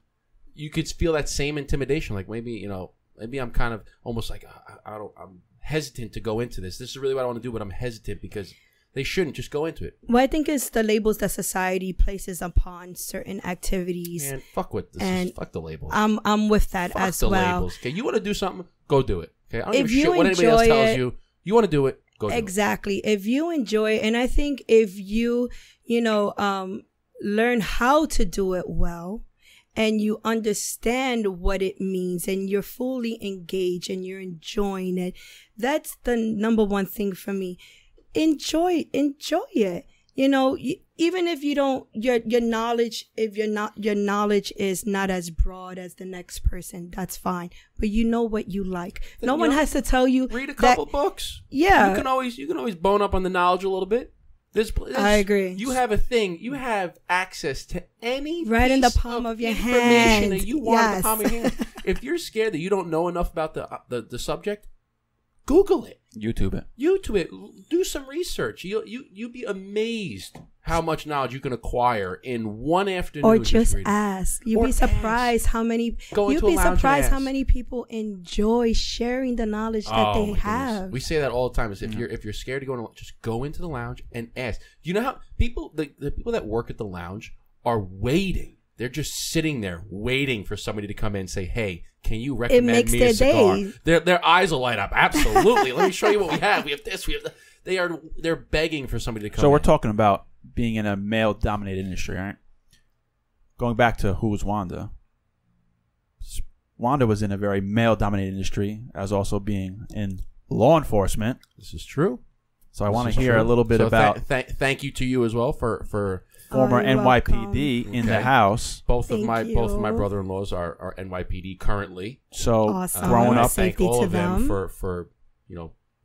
you could feel that same intimidation. Like maybe I'm kind of almost like I'm hesitant to go into this. This is really what I want to do, but I'm hesitant because they shouldn't just go into it. Well, I think it's the labels that society places upon certain activities. And fuck with this. And Fuck the labels. I'm with that fuck as the well. labels. Okay, you want to do something? Go do it. Okay, I don't If give a shit you what anybody else enjoy tells it- you. You want to do it? Go do it. Exactly. If you enjoy it, and I think if you learn how to do it well, and you understand what it means, and you're fully engaged, and you're enjoying it, that's the number one thing for me. Enjoy it. Even if you don't, your knowledge, your knowledge is not as broad as the next person, that's fine. But you know what you like. No one has to tell you. Read a couple books. Yeah. You can always bone up on the knowledge a little bit. I agree. You have a thing. You have access to any Right in the piece palm of your information hand. that you want in Yes. the palm of your hand. If you're scared that you don't know enough about the subject, Google it. YouTube it. Do some research. You'll be amazed how much knowledge you can acquire in one afternoon. Or just reading. ask. You'd Or be surprised ask. how many. Go You'd into a be lounge and surprised how ask. many people enjoy sharing the knowledge that they my goodness. have. We say that all the time. Is if you're scared to go in, just go into the lounge and ask. You know how the people that work at the lounge are waiting. They're just sitting there waiting for somebody to come in and say, "Hey, can you recommend makes me their a cigar?" day. Their eyes will light up. Absolutely. Let me show you what we have. We have this. We have that. They're begging for somebody to come. So we're in. talking about being in a male-dominated industry, right? Going back to who was Wanda. Wanda was in a very male-dominated industry, as also being in law enforcement. This is true. So I want to hear a little bit So about thank you to you as well for former you're NYPD in the Okay. house. both of Thank my you. brother-in-laws are NYPD currently. So Awesome. growing up, Thank Safety all to of them them. for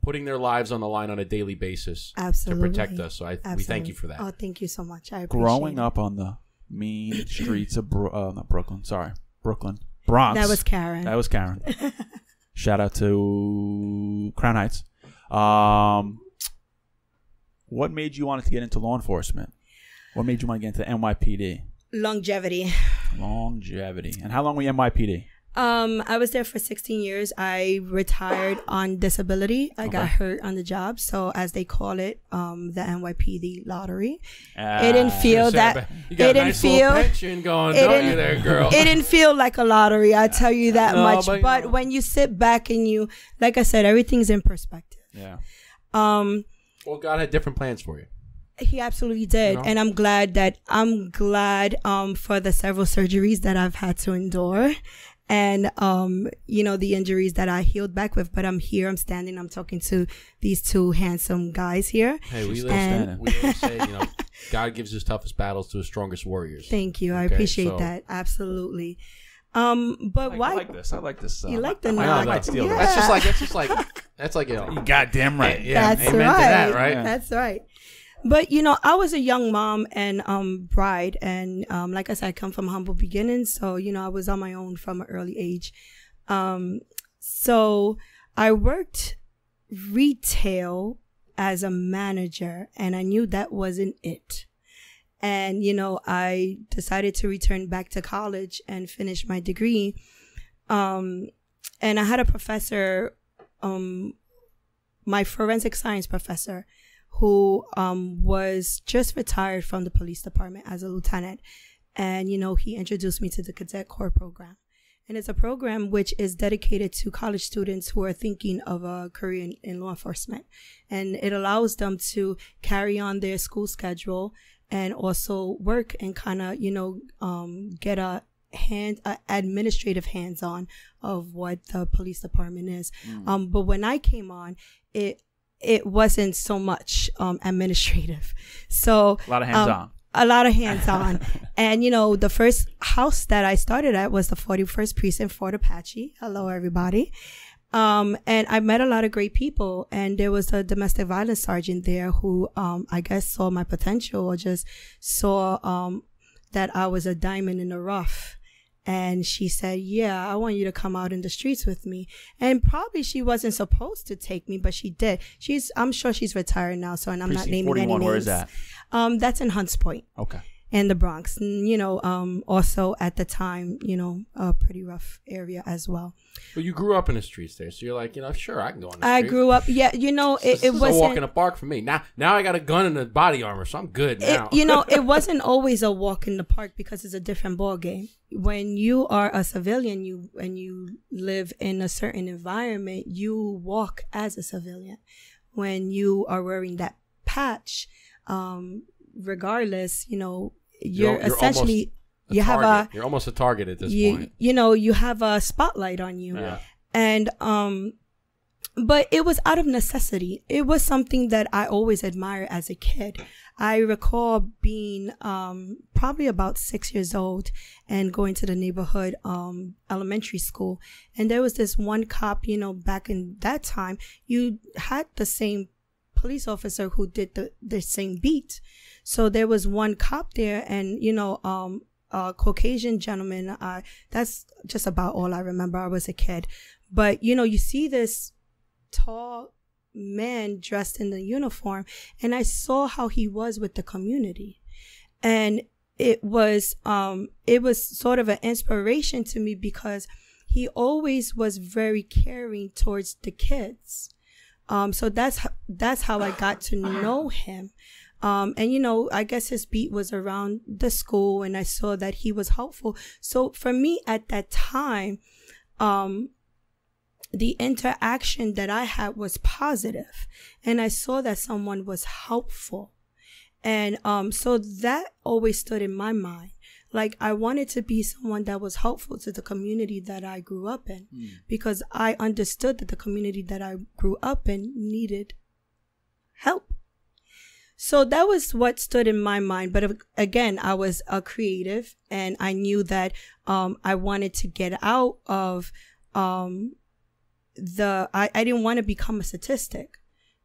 putting their lives on the line on a daily basis Absolutely. to protect us. So we thank you for that. Oh, thank you so much. I appreciate growing it. up on the mean streets of not Brooklyn, sorry, Brooklyn, Bronx. That was Karen. That was Karen. Shout out to Crown Heights. What made you want to get into law enforcement? What made you want to get into NYPD? Longevity. Longevity. And how long were you NYPD? I was there for 16 years. I retired on disability. I got hurt on the job. So as they call it, the NYPD lottery. It didn't feel that. You got It a didn't nice little feel. pension going, it don't didn't- you there, girl? It didn't feel like a lottery. I tell you that No, much. but, But when you sit back and you, like I said, everything's in perspective. Yeah. Well, God had different plans for you. He absolutely did. You know? And I'm glad for the several surgeries that I've had to endure. And, the injuries that I healed back with. But I'm here, I'm standing, I'm talking to these two handsome guys here. Hey, we And- always say, God gives his toughest battles to his strongest warriors. Thank you. I Okay, appreciate so- that. Absolutely. But why? I like this. I like this. You like the I nod? might steal Yeah. this. That's like You goddamn right. Yeah, That's amen right. to that, right? Yeah. That's right. But I was a young mom and bride, and like I said, I come from humble beginnings, so I was on my own from an early age. So I worked retail as a manager, and I knew that wasn't it. And I decided to return back to college and finish my degree. And I had a professor, my forensic science professor, who was just retired from the police department as a lieutenant. And, he introduced me to the Cadet Corps program. And it's a program which is dedicated to college students who are thinking of a career in law enforcement. And it allows them to carry on their school schedule and also work and kind of, get a administrative hands-on of what the police department is. But when I came on, it wasn't so much administrative. So A lot of hands-on. A lot of hands-on. And, the first house that I started at was the 41st Precinct, Fort Apache. Hello, everybody. And I met a lot of great people. And there was a domestic violence sergeant there who, I guess saw my potential or just saw, that I was a diamond in the rough. And she said, yeah, I want you to come out in the streets with me. And probably she wasn't supposed to take me, but she did. I'm sure she's retired now, so, and I'm not naming any names. Where is that? That's in Hunts Point. Okay. In the Bronx. Also at the time, a pretty rough area as well. But you grew up in the streets there, so you're like, sure, I can go on the street. I grew up, it was wasn't a walk in the park for me. Now I got a gun and a body armor, so I'm good now. It wasn't always a walk in the park because it's a different ball game. When you are a civilian, and you live in a certain environment, you walk as a civilian. When you are wearing that patch, regardless, you're essentially you're almost a target at this point. You have a spotlight on you. Yeah. And but it was out of necessity. It was something that I always admired as a kid. I recall being probably about 6 years old and going to the neighborhood elementary school, and there was this one cop, back in that time, you had the same police officer who did the same beat. So there was one cop there, and a Caucasian gentleman. That's just about all I remember. I was a kid, but you see this tall man dressed in the uniform, and I saw how he was with the community, and it was sort of an inspiration to me because he always was very caring towards the kids. So that's how I got to know him. And I guess his beat was around the school, and I saw that he was helpful. So for me at that time, the interaction that I had was positive, and I saw that someone was helpful. And so that always stood in my mind. Like, I wanted to be someone that was helpful to the community that I grew up in, because I understood that the community that I grew up in needed help. So that was what stood in my mind. But again, I was a creative, and I knew that I wanted to get out of I didn't want to become a statistic.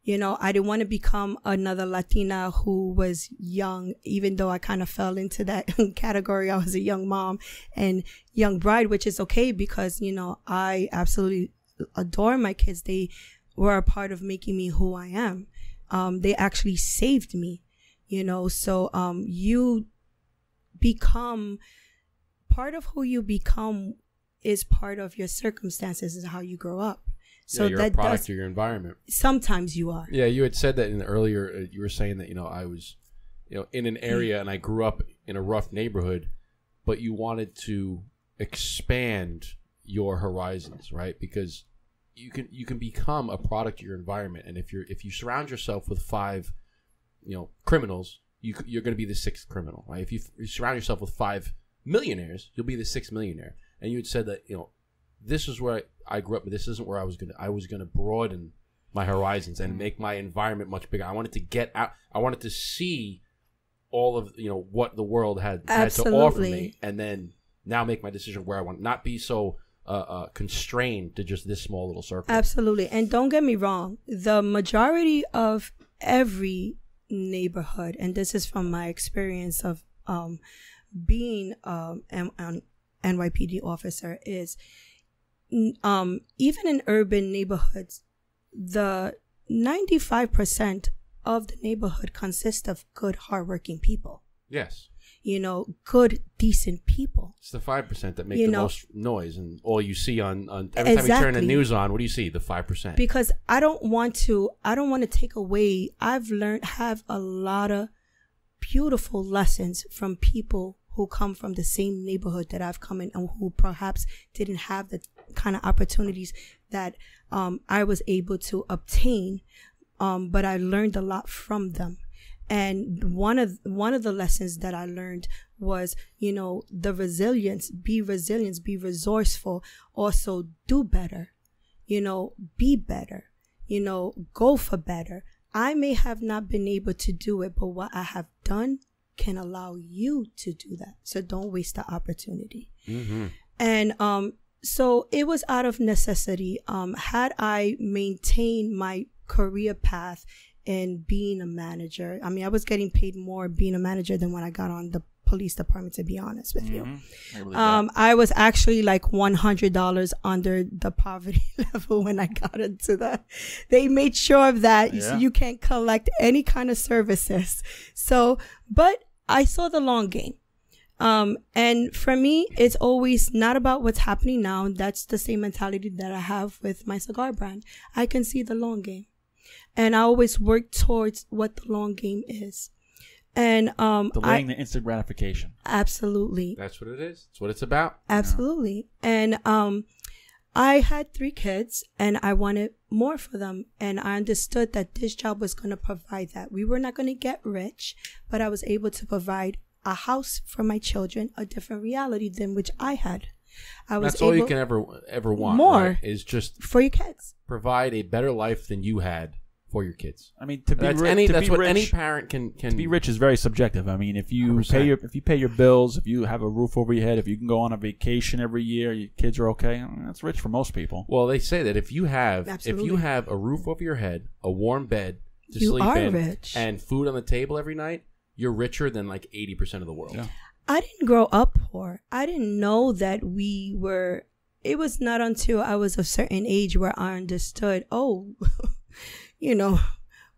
I didn't want to become another Latina who was young, even though I kind of fell into that category. I was a young mom and young bride, which is okay because, I absolutely adore my kids. They were a part of making me who I am. They actually saved me, so you become, part of who you become is part of your circumstances, is how you grow up. So you're a product of your environment. Sometimes you are. Yeah, you had said that earlier. You were saying that I was, in an area and I grew up in a rough neighborhood, but you wanted to expand your horizons, right? Because you can become a product of your environment, and if you surround yourself with 5, criminals, you're going to be the 6th criminal, right? If you surround yourself with 5 millionaires, you'll be the 6th millionaire. And you had said that this is where I grew up, but this isn't where I was gonna broaden my horizons and make my environment much bigger. I wanted to get out. I wanted to see all of what the world had to offer me, and then now make my decision where I want, not be so constrained to just this small little circle. Absolutely. And don't get me wrong, the majority of every neighborhood, and this is from my experience of being an NYPD officer, is even in urban neighborhoods, the 95% of the neighborhood consists of good, hardworking people. Yes. Good, decent people. It's the 5% that make the most noise, and all you see on every time you turn the news on, what do you see? The 5%. Because I don't want to take away. Have a lot of beautiful lessons from people who come from the same neighborhood that I've come in, and who perhaps didn't have the kind of opportunities that I was able to obtain, but I learned a lot from them. And one of the lessons that I learned was, the resilience. Be resilient, be resourceful. Also, do better. Be better. Go for better. I may have not been able to do it, but what I have done can allow you to do that. So don't waste the opportunity. Mm-hmm. And so it was out of necessity. Had I maintained my career path in being a manager, I mean, I was getting paid more being a manager than when I got on the police department, to be honest with you. I believe that. I was actually like $100 under the poverty level when I got into that. They made sure of that. Yeah. You can't collect any kind of services. So, but I saw the long game. And for me, it's always not about what's happening now. That's the same mentality that I have with my cigar brand. I can see the long game, and I always work towards what the long game is. And delaying the instant gratification. Absolutely. That's what it is. That's what it's about. Absolutely. And I had 3 kids, and I wanted more for them, and I understood that this job was going to provide that. We were not going to get rich, but I was able to provide a house for my children, a different reality than which I had. That's all you can ever want. More, right? Is just for your kids. Provide a better life than you had for your kids. I mean, to be That's what any parent can. To be rich is very subjective. I mean, if you 100%. pay your bills, if you have a roof over your head, if you can go on a vacation every year, your kids are okay. I mean, that's rich for most people. Well, they say that if you have Absolutely. a roof over your head, a warm bed to You sleep are in, rich. and food on the table every night, you're richer than like 80% of the world. Yeah. I didn't grow up poor. I didn't know that we were. It was not until I was of a certain age where I understood, oh,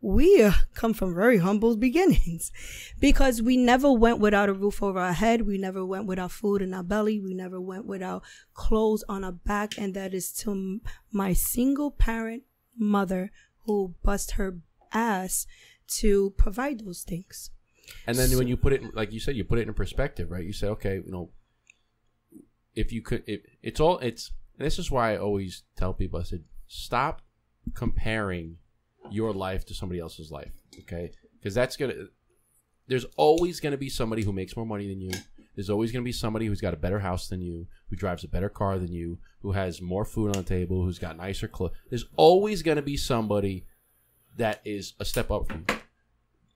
we come from very humble beginnings, because we never went without a roof over our head. We never went without food in our belly. We never went without clothes on our back. And that is to my single parent mother who bust her ass to provide those things. And then when you put it, like you said, you put it in perspective, right? You say, okay, if you could, and this is why I always tell people, I said, stop comparing your life to somebody else's life, okay? Because there's always going to be somebody who makes more money than you. There's always going to be somebody who's got a better house than you, who drives a better car than you, who has more food on the table, who's got nicer clothes. There's always going to be somebody that is a step up from you.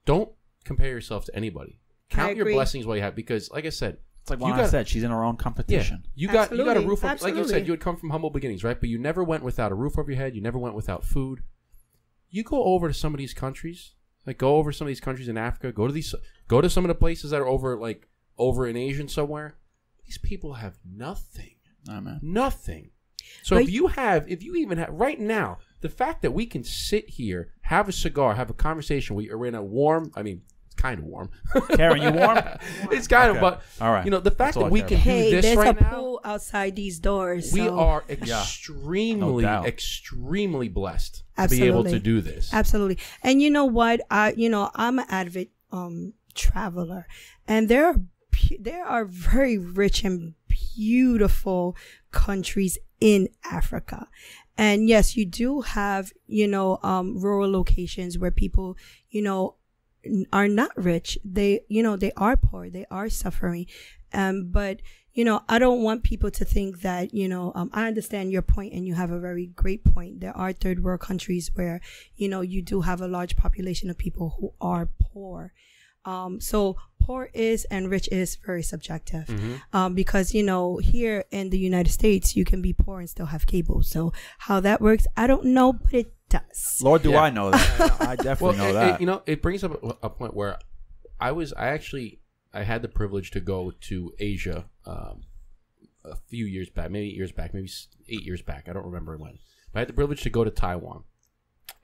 Don't compare yourself to anybody. Count your blessings while you have, because, like I said, it's like Wanda said, she's in her own competition. You got a roof over, like you said, Absolutely. you had come from humble beginnings, right? But you never went without a roof over your head. You never went without food. You go over to some of these countries, like go over some of these countries in Africa, go to some of the places that are over in Asia somewhere. These people have nothing. Oh, man. Nothing. So if you even have right now, the fact that we can sit here, have a cigar, have a conversation, we're in a warm, I mean, it's kind of warm. Karen, you warm? It's kind of, but all right. the fact that we can do Hey, this there's right a now, pool outside these doors. we so. are No doubt. extremely blessed Absolutely. to be able to do this. Absolutely. And you know what? I'm an avid traveler, and there are very rich and beautiful countries in Africa. And yes, you do have, rural locations where people, are not rich. They are poor. They are suffering. But, I don't want people to think that, I understand your point, and you have a very great point. There are third world countries where, you do have a large population of people who are poor. So poor is and rich is very subjective. Because, here in the United States, you can be poor and still have cable. So how that works, I don't know, but it does. Lord, do I know that. I definitely know that. It brings up a point where I had the privilege to go to Asia a few years back, maybe 8 years back, maybe 8 years back. I don't remember when. But I had the privilege to go to Taiwan.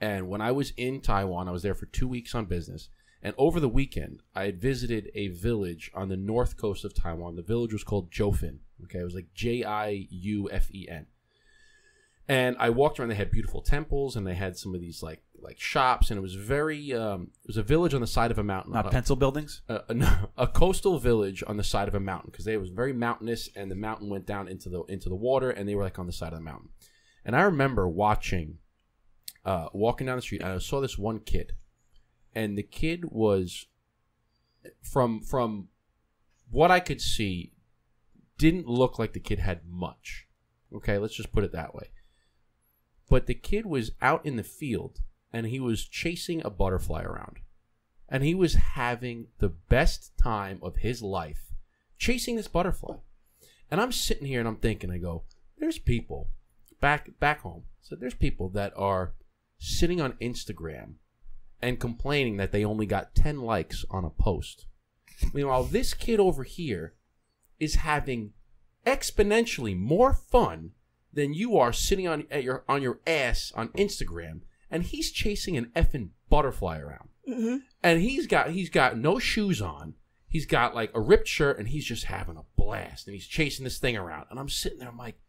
And when I was in Taiwan, I was there for 2 weeks on business. And over the weekend, I had visited a village on the north coast of Taiwan. The village was called Jiufen. Okay, it was like Jiufen. And I walked around. They had beautiful temples, and they had some of these like shops. And it was very. It was a village on the side of a mountain. Not pencil buildings. A coastal village on the side of a mountain, because it was very mountainous, and the mountain went down into the water, and they were like on the side of the mountain. And I remember walking down the street, and I saw this one kid. And the kid was, from what I could see, didn't look like the kid had much. Okay, let's just put it that way. But the kid was out in the field, and he was chasing a butterfly around. And he was having the best time of his life chasing this butterfly. And I'm sitting here, and I'm thinking, I go, there's people back home. So there's people that are sitting on Instagram and complaining that they only got 10 likes on a post. Meanwhile, this kid over here is having exponentially more fun than you are sitting on your ass on Instagram, and he's chasing an effing butterfly around. Mm-hmm. And he's got no shoes on. He's got like a ripped shirt, and he's just having a blast, and he's chasing this thing around. And I'm sitting there, I'm like,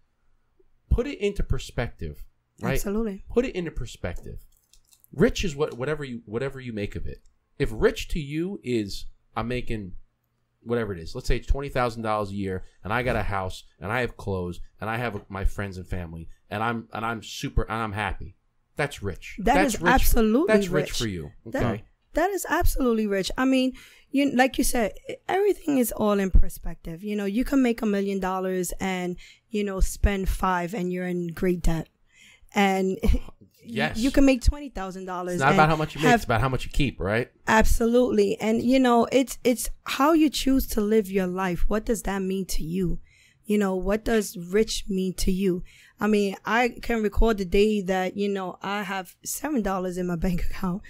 put it into perspective, right? Absolutely. Put it into perspective. Rich is whatever you make of it. If rich to you is I'm making whatever it is, let's say it's $20,000 a year, and I got a house, and I have clothes, and I have my friends and family, and I'm happy. That's rich. That's rich. Absolutely That's rich for you. Okay. That is absolutely rich. I mean, like you said, everything is all in perspective. You know, you can make $1 million and, you know, spend $5 and you're in great debt. And yes, you can make $20,000. It's not about how much you make, it's about how much you keep, right? Absolutely. And, you know, it's how you choose to live your life. What does that mean to you? You know, what does rich mean to you? I mean, I can recall the day that, you know, I have $7 in my bank account,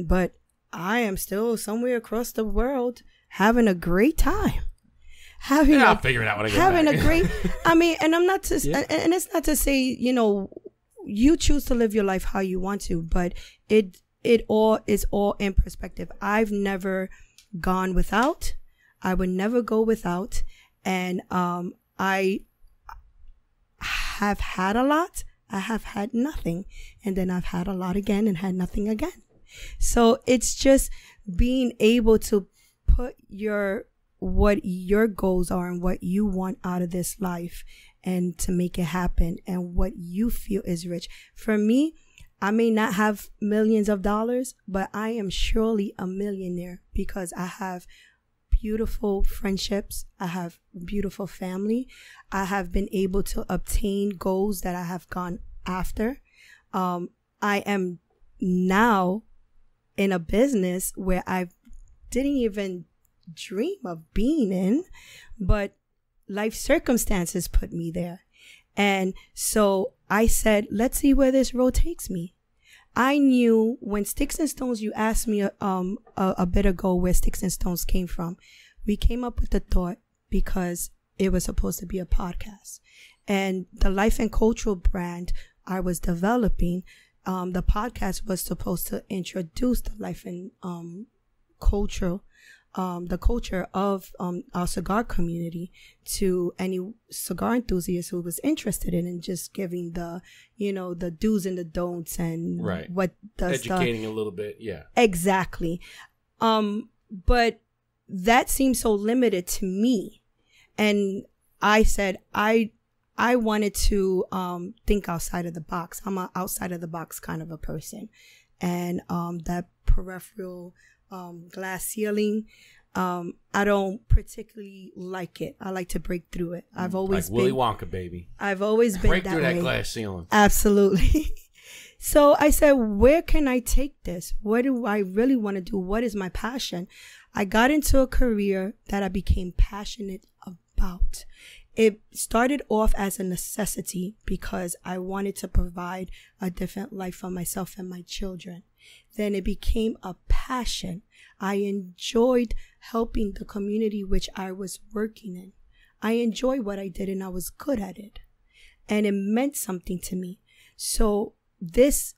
but I am still somewhere across the world having a great time. I'll figure it out when I get having back. a great, I mean, and I'm not to, and it's not to say, you know, you choose to live your life how you want to, but it all is all in perspective. I've never gone without. I would never go without. And, I have had a lot. I have had nothing. And then I've had a lot again and had nothing again. So it's just being able to put what your goals are and what you want out of this life and to make it happen and what you feel is rich. For me, I may not have millions of dollars, but I am surely a millionaire because I have beautiful friendships. I have beautiful family. I have been able to obtain goals that I have gone after. I am now in a business where I didn't even dream of being in, but life circumstances put me there. And so I said, let's see where this road takes me. I knew when Stixxx Stones, you asked me a bit ago where Stixxx Stones came from. We came up with the thought because it was supposed to be a podcast. And the life and cultural brand I was developing, the podcast was supposed to introduce the life and culture, the culture of our cigar community to any cigar enthusiast who was interested in just giving the, you know, the do's and the don'ts and right. what does educating a little bit, yeah. Exactly. But that seemed so limited to me. And I said, I wanted to think outside of the box. I'm an outside of the box kind of a person. And that peripheral glass ceiling, I don't particularly like it. I like to break through it. I've always like Willy Wonka, baby. I've always been break that through way. that glass ceiling. Absolutely. So I said, where can I take this? What do I really want to do? What is my passion? I got into a career that I became passionate about. It started off as a necessity because I wanted to provide a different life for myself and my children. Then it became a passion. I enjoyed helping the community which I was working in. I enjoyed what I did and I was good at it. And it meant something to me. So this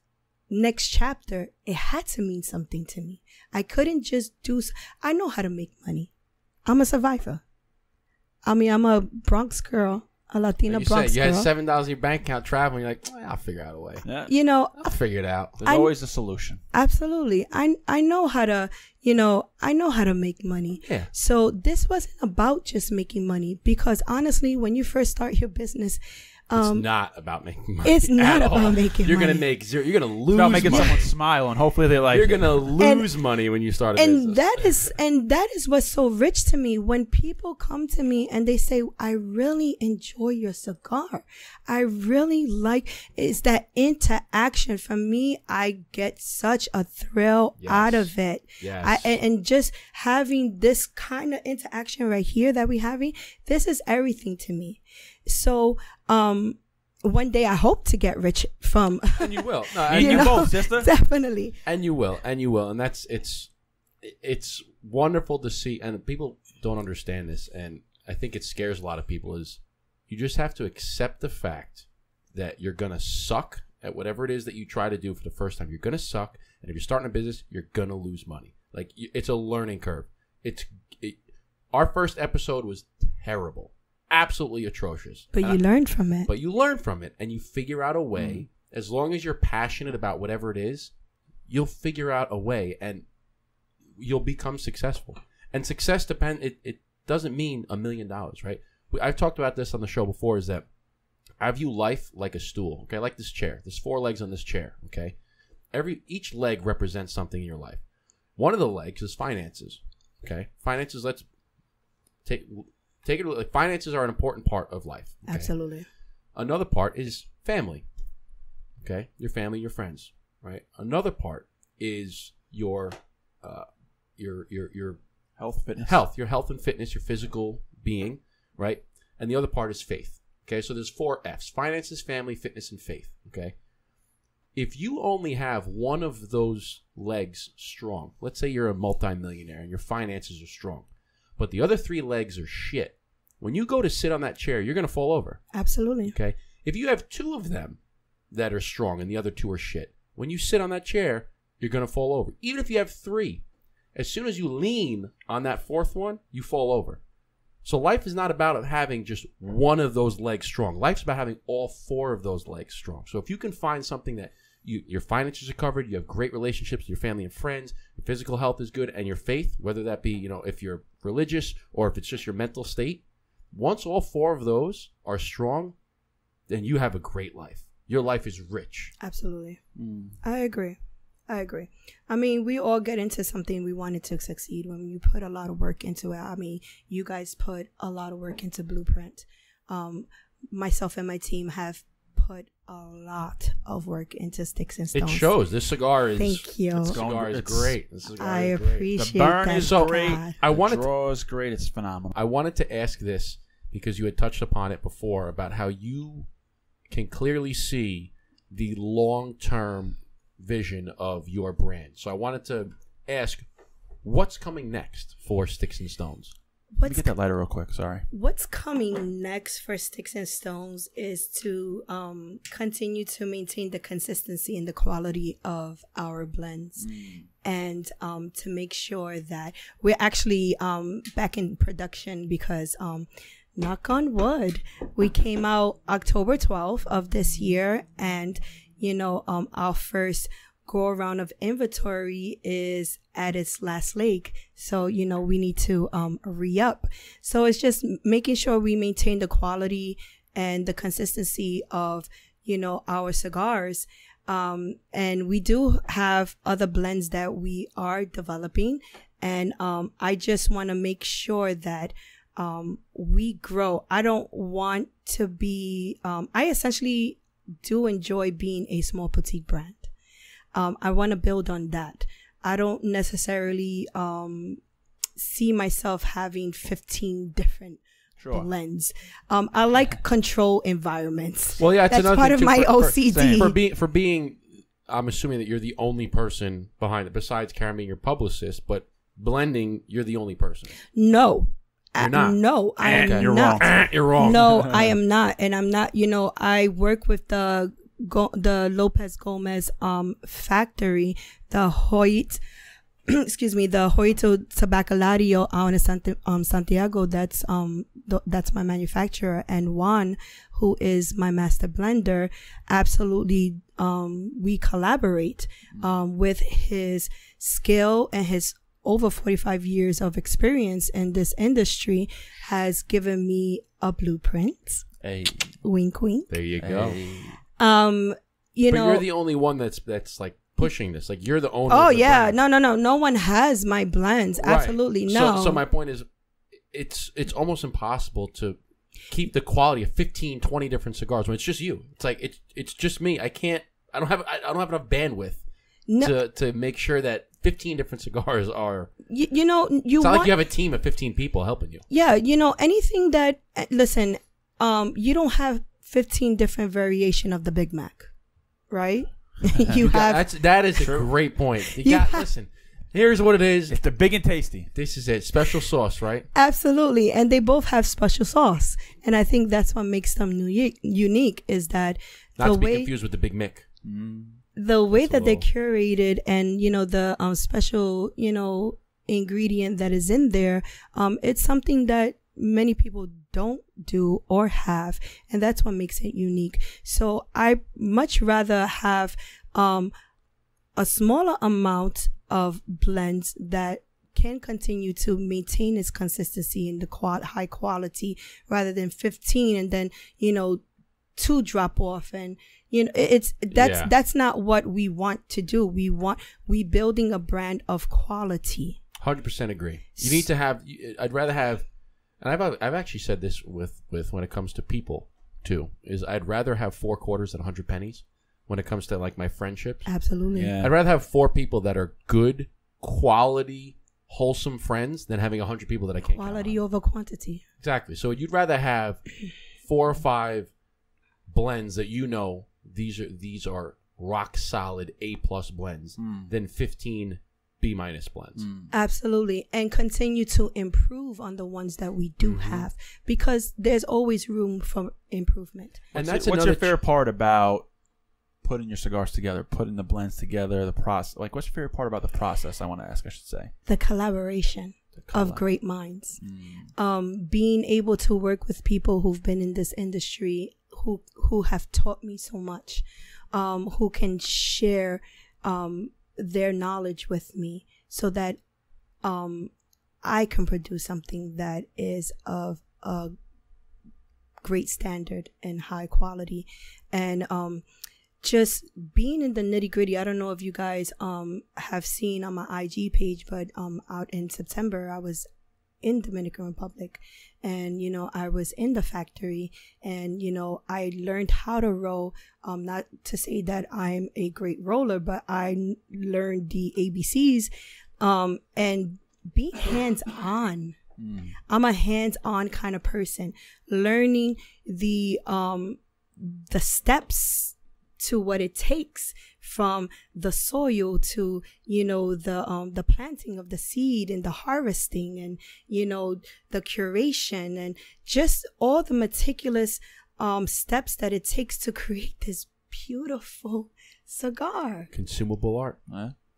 next chapter, it had to mean something to me. I couldn't just I know how to make money. I'm a survivor. I mean, I'm a Bronx girl, a Latina Bronx girl. You had $7 in your bank account traveling. You're like, I'll figure out a way. Yeah. You know, I'll figure it out. There's always a solution. Absolutely. I know how to, I know how to make money. Yeah. So this wasn't about just making money because honestly, when you first start your business, it's not about making money. It's not about making you're money. Gonna make zero. You're gonna lose. It's about making money. someone smile, and hopefully they like. You're gonna lose money when you start a business. And that is what's so rich to me when people come to me and they say, "I really enjoy your cigar. I really like." It's that interaction for me. I get such a thrill out of it. Yes. And just having this kind of interaction right here that we're having, this is everything to me. So, one day I hope to get rich from. And you will. No, and you both, sister. Definitely. And you will. And that's it's wonderful to see, and people don't understand this, and I think it scares a lot of people, is you just have to accept the fact that you're going to suck at whatever it is that you try to do for the first time. You're going to suck, and if you're starting a business, you're going to lose money. Like, it's a learning curve. Our first episode was terrible. Absolutely atrocious. But you learned from it. But you learn from it, and you figure out a way. As long as you're passionate about whatever it is, you'll figure out a way, and you'll become successful. And success it doesn't mean $1 million, right? I've talked about this on the show before, is that I view life like a stool, okay? Like this chair. There's 4 legs on this chair, okay? Each leg represents something in your life. One of the legs is finances, okay? Finances, let's take it, like, finances are an important part of life. Okay? Absolutely. Another part is family, okay? Your family, your friends, right? Another part is your health, your health and fitness, your physical being, right? And the other part is faith. Okay, so there's 4 F's: finances, family, fitness, and faith. Okay, if you only have one of those legs strong, let's say you're a multimillionaire and your finances are strong, but the other 3 legs are shit, when you go to sit on that chair, you're going to fall over. Absolutely. Okay, if you have 2 of them that are strong and the other 2 are shit, when you sit on that chair, you're going to fall over. Even if you have 3, as soon as you lean on that 4th one, you fall over. So life is not about having just one of those legs strong. Life's about having all 4 of those legs strong. So if you can find something that your finances are covered, you have great relationships with your family and friends, your physical health is good, and your faith, whether that be, if you're religious or if it's just your mental state, once all 4 of those are strong, then you have a great life. Your life is rich. Absolutely. I agree. I mean, we all get into something we wanted to succeed when you put a lot of work into it. I mean, you guys put a lot of work into Blueprint. Myself and my team have put a lot of work into Stixxx Stones. It shows. This cigar is. Thank you. This cigar is great. I appreciate the burn that. is great. The draw is great. It's phenomenal. I wanted to ask this because you had touched upon it before about how you can clearly see the long-term vision of your brand. So I wanted to ask, what's coming next for Stixxx Stones? Let me get that lighter real quick. Sorry. What's coming next for Stixxx Stones is to continue to maintain the consistency and the quality of our blends, and to make sure that we're actually back in production because knock on wood, we came out October 12th of this year, and our first go around of inventory is at its last leg. So, we need to re-up. So it's just making sure we maintain the quality and the consistency of, our cigars. And we do have other blends that we are developing. And I just want to make sure that we grow. I don't want to be, I essentially do enjoy being a small boutique brand. I want to build on that. I don't necessarily see myself having 15 different blends. I like control environments. Well, yeah, that's part of my OCD. For being, I'm assuming that you're the only person behind it, besides Karen being your publicist, but blending, you're the only person. No. You're not. No, I am you're not. Wrong. You're wrong. No, I am not. And I'm not, I work with the Lopez Gomez factory, the Hoyt, the Hoyto Tabacalario out in Santiago. That's my manufacturer, and Juan, who is my master blender, absolutely we collaborate with his skill and his over 45 years of experience in this industry has given me a blueprint. Hey. Wink, wink. There you go. Hey. But you're the only one that's like pushing this. Like, you're the owner. Oh, of the yeah. brand. No one has my blends. Right. Absolutely no. So my point is, it's almost impossible to keep the quality of 15, 20 different cigars when it's just you. It's like it's just me. I don't have enough bandwidth to make sure that 15 different cigars are. It's not like you have a team of 15 people helping you. Yeah, anything that listen, you don't have 15 different variation of the Big Mac, right? That is a great point. Listen, Here's what it is. It's the big and tasty. This is it. Special sauce, right? Absolutely. And they both have special sauce. And I think that's what makes them unique is that Not to be confused with the Big Mick. the way that they're curated and, you know, the special, you know, ingredient that is in there, it's something that many people don't do or have. And that's what makes it unique. So I much rather have a smaller amount of blends that can continue to maintain its consistency in the high quality rather than 15 and then, you know, 2 drop off. And you know, that's not what we want to do. We building a brand of quality. 100% agree. You need to have, I'd rather have, and I've actually said this with when it comes to people too, is I'd rather have 4 quarters than 100 pennies when it comes to like my friendships. Absolutely. Yeah. I'd rather have 4 people that are good, quality, wholesome friends than having 100 people that I can't Quality over quantity. Exactly. So you'd rather have 4 or 5 blends that you know these are rock solid A+ blends than 15 B- blends. Absolutely. And continue to improve on the ones that we do have because there's always room for improvement. And What's that's your favorite part about putting your cigars together, putting the blends together, the process? Like, what's your favorite part about the process? I want to ask, I should say. The collaboration of great minds. Being able to work with people who've been in this industry, who have taught me so much, who can share their knowledge with me so that I can produce something that is of a great standard and high quality. And just being in the nitty gritty. I don't know if you guys have seen on my IG page, but out in September I was in Dominican Republic, and you know, I was in the factory, and you know, I learned how to roll. Not to say that I'm a great roller, but I learned the ABCs and be hands-on. I'm a hands-on kind of person, learning the steps to what it takes from the soil to, you know, the planting of the seed and the harvesting and, you know, the curation and just all the meticulous steps that it takes to create this beautiful cigar. Consumable art.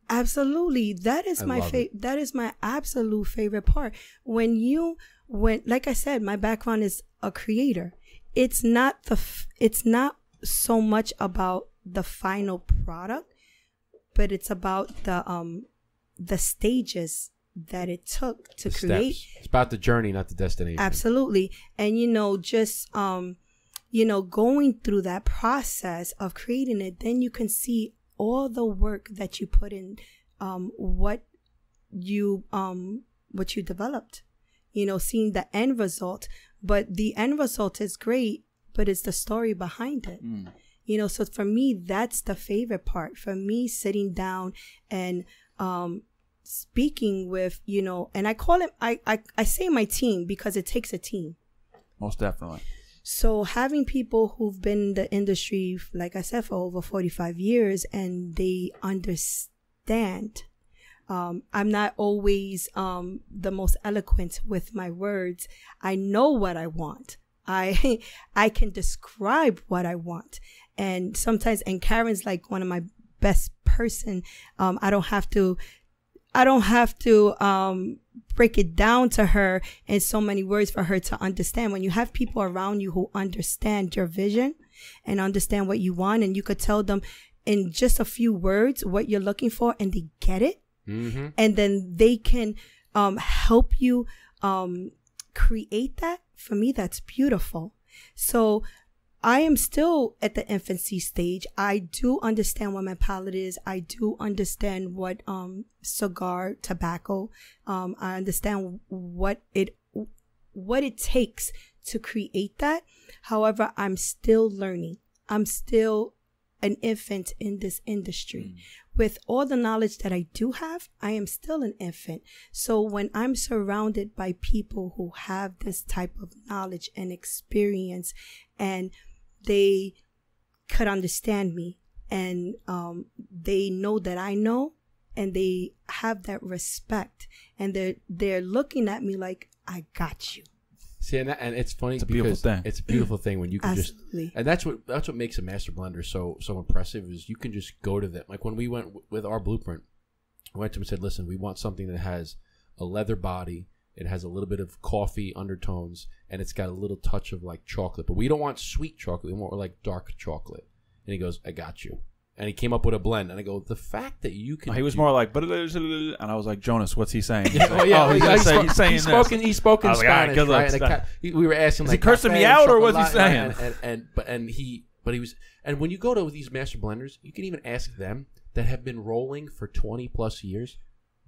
Absolutely. That is that is my absolute favorite part. When like I said, my background is a creator. It's not so much about the final product, but it's about the stages that it took to create. Steps. It's about the journey, not the destination. Absolutely. And you know, just you know, going through that process of creating it, then you can see all the work that you put in, what you developed, you know, seeing the end result. But the end result is great, but it's the story behind it. You know, so for me, that's the favorite part. For me, sitting down and speaking with, you know, and I call it, I say my team because it takes a team. Most definitely. So having people who've been in the industry, like I said, for over 45 years, and they understand. I'm not always the most eloquent with my words. I know what I want. I can describe what I want. And sometimes, and Karen's like one of my best person. I don't have to break it down to her in so many words for her to understand. When you have people around you who understand your vision and understand what you want, and you could tell them in just a few words what you're looking for, and they get it. And then they can help you create that. For me, that's beautiful. So I am still at the infancy stage. I do understand what my palate is. I do understand what cigar tobacco. I understand what it takes to create that. However, I'm still learning. I'm still an infant in this industry. With all the knowledge that I do have, I am still an infant. So when I'm surrounded by people who have this type of knowledge and experience, and they could understand me, and they know that I know, and they have that respect, and they're looking at me like, I got you. See, and it's funny It's a beautiful because thing. it's a beautiful thing when you can Absolutely. and that's what makes a master blender so impressive is you can just go to them. Like when we went with our blueprint, I went to them and said, listen, we want something that has a leather body, it has a little bit of coffee undertones, and it's got a little touch of like chocolate, but we don't want sweet chocolate, we want like dark chocolate. And he goes, I got you. And he came up with a blend, and I go, the fact that you can. He was more like, and I was like, Jonas, what's he saying? Yeah, well, yeah, he's saying he spoke in I was like, all right, Spanish, good luck, right? Spanish. We were asking, Is like, he cursing me cafe, out, or was he chocolate, saying? And he was, and when you go to these master blenders, you can even ask them that have been rolling for 20 plus years.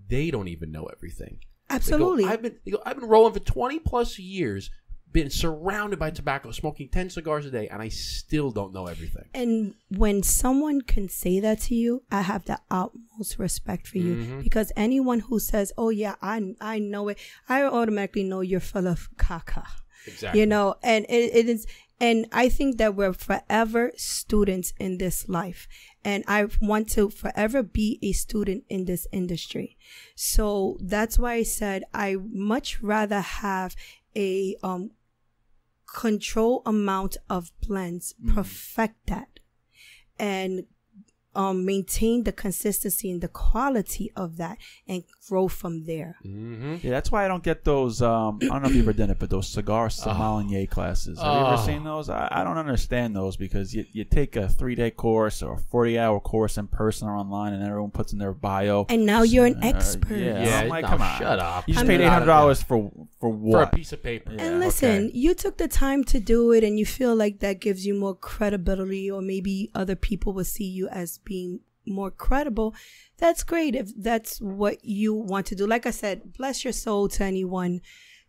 They don't even know everything. Absolutely. They go, I've been rolling for 20 plus years, been surrounded by tobacco, smoking 10 cigars a day, and I still don't know everything. And when someone can say that to you, I have the utmost respect for you, because anyone who says, oh yeah, I know it, I automatically know you're full of caca. Exactly. You know, and it is, and I think that we're forever students in this life, and I want to forever be a student in this industry. So that's why I said I much rather have a control amount of blends, perfect that, and maintain the consistency and the quality of that, and grow from there. Yeah, that's why I don't get those. I don't know if you ever done it, but those cigar sommelier classes. Have you ever seen those? I don't understand those, because you take a 3-day course or a 40-hour course in person or online, and everyone puts in their bio. And now you're an expert. Yeah, I'm like, no, come on, shut up. You just I paid mean- $800 for what? For a piece of paper. Yeah. And listen, you took the time to do it, and you feel like that gives you more credibility, or maybe other people will see you as being more credible. That's great if that's what you want to do. Like I said, bless your soul to anyone.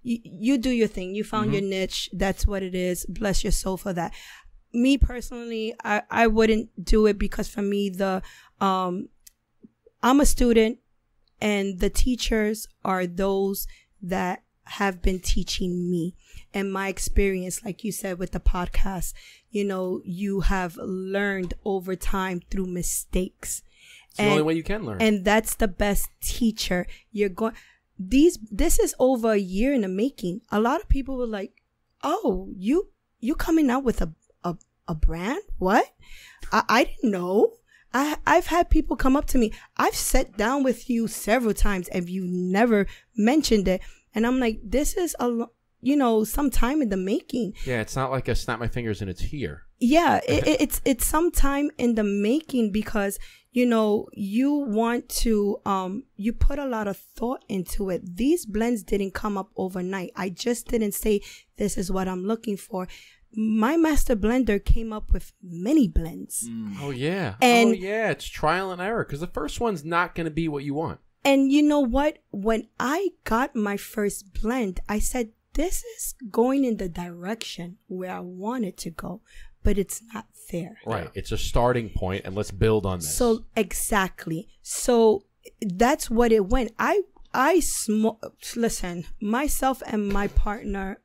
You do your thing. You found your niche. That's what it is. Bless your soul for that. Me personally, I wouldn't do it, because for me, I'm a student, and the teachers are those that have been teaching me, and my experience, like you said with the podcast, you know, you have learned over time through mistakes. It's the only way you can learn. And that's the best teacher. This is over a year in the making. A lot of people were like, oh, you coming out with a brand? What? I didn't know. I've had people come up to me. I've sat down with you several times, and you never mentioned it. And I'm like, this is some time in the making. Yeah, it's not like I snap my fingers and it's here. Yeah, it's some time in the making, because you want to you put a lot of thought into it. These blends didn't come up overnight. I just didn't say this is what I'm looking for. My master blender came up with many blends. Oh yeah. And it's trial and error, because the first one's not going to be what you want. And you know what? When I got my first blend, I said, this is going in the direction where I want it to go, but it's not there. Right. It's a starting point, and let's build on this. So exactly. So that's what it went. Listen, myself and my partner,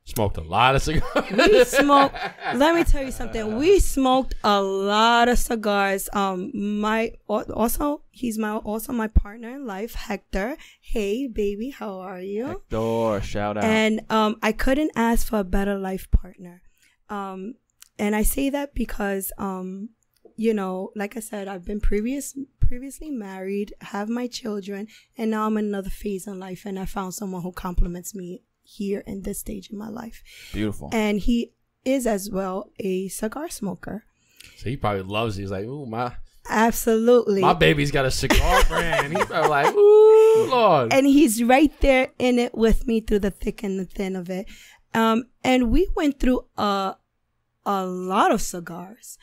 smoked a lot of cigars. we smoked. Let me tell you something. We smoked a lot of cigars. He's my partner in life, Hector. Hey, baby, how are you? Hector, shout out. And I couldn't ask for a better life partner. And I say that because like I said, I've been previously married, have my children, and now I'm in another phase in life, and I found someone who compliments me here in this stage in my life. Beautiful. And he is as well a cigar smoker. So he probably loves it. He's like, ooh, Absolutely. my baby's got a cigar brand. He's probably like, ooh, Lord. And he's right there in it with me through the thick and the thin of it. And we went through a lot of cigars.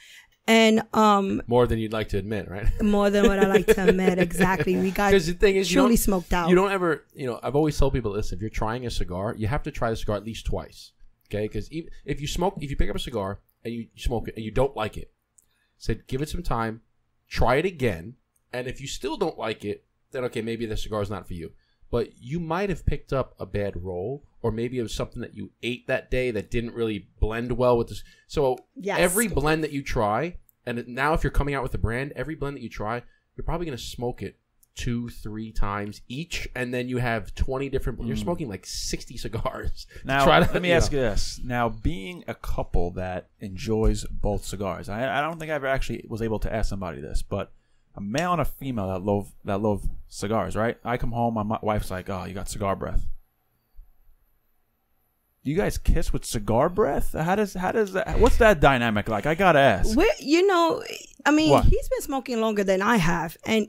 And more than you'd like to admit, right? More than what I like to admit. Exactly. We got because the thing is, truly smoked out. You don't ever, I've always told people, listen, if you're trying a cigar, you have to try the cigar at least twice. Okay? Because if you pick up a cigar and you smoke it and you don't like it, say give it some time, try it again, and if you still don't like it, then okay, maybe the cigar is not for you. But you might have picked up a bad roll, or maybe it was something that you ate that day that didn't really blend well with this. So Yes. every blend that you try, and now if you're coming out with a brand, every blend that you try, you're probably going to smoke it 2-3 times each, and then you have 20 different. You're smoking like 60 cigars. Now, let me ask you this. Now, being a couple that enjoys both cigars, I don't think I ever actually was able to ask somebody this, but a male and a female that love cigars, right? I come home, my wife's like, "Oh, you got cigar breath." Do you guys kiss with cigar breath? How does that? What's that dynamic like? I gotta ask. I mean, What? he's been smoking longer than I have, and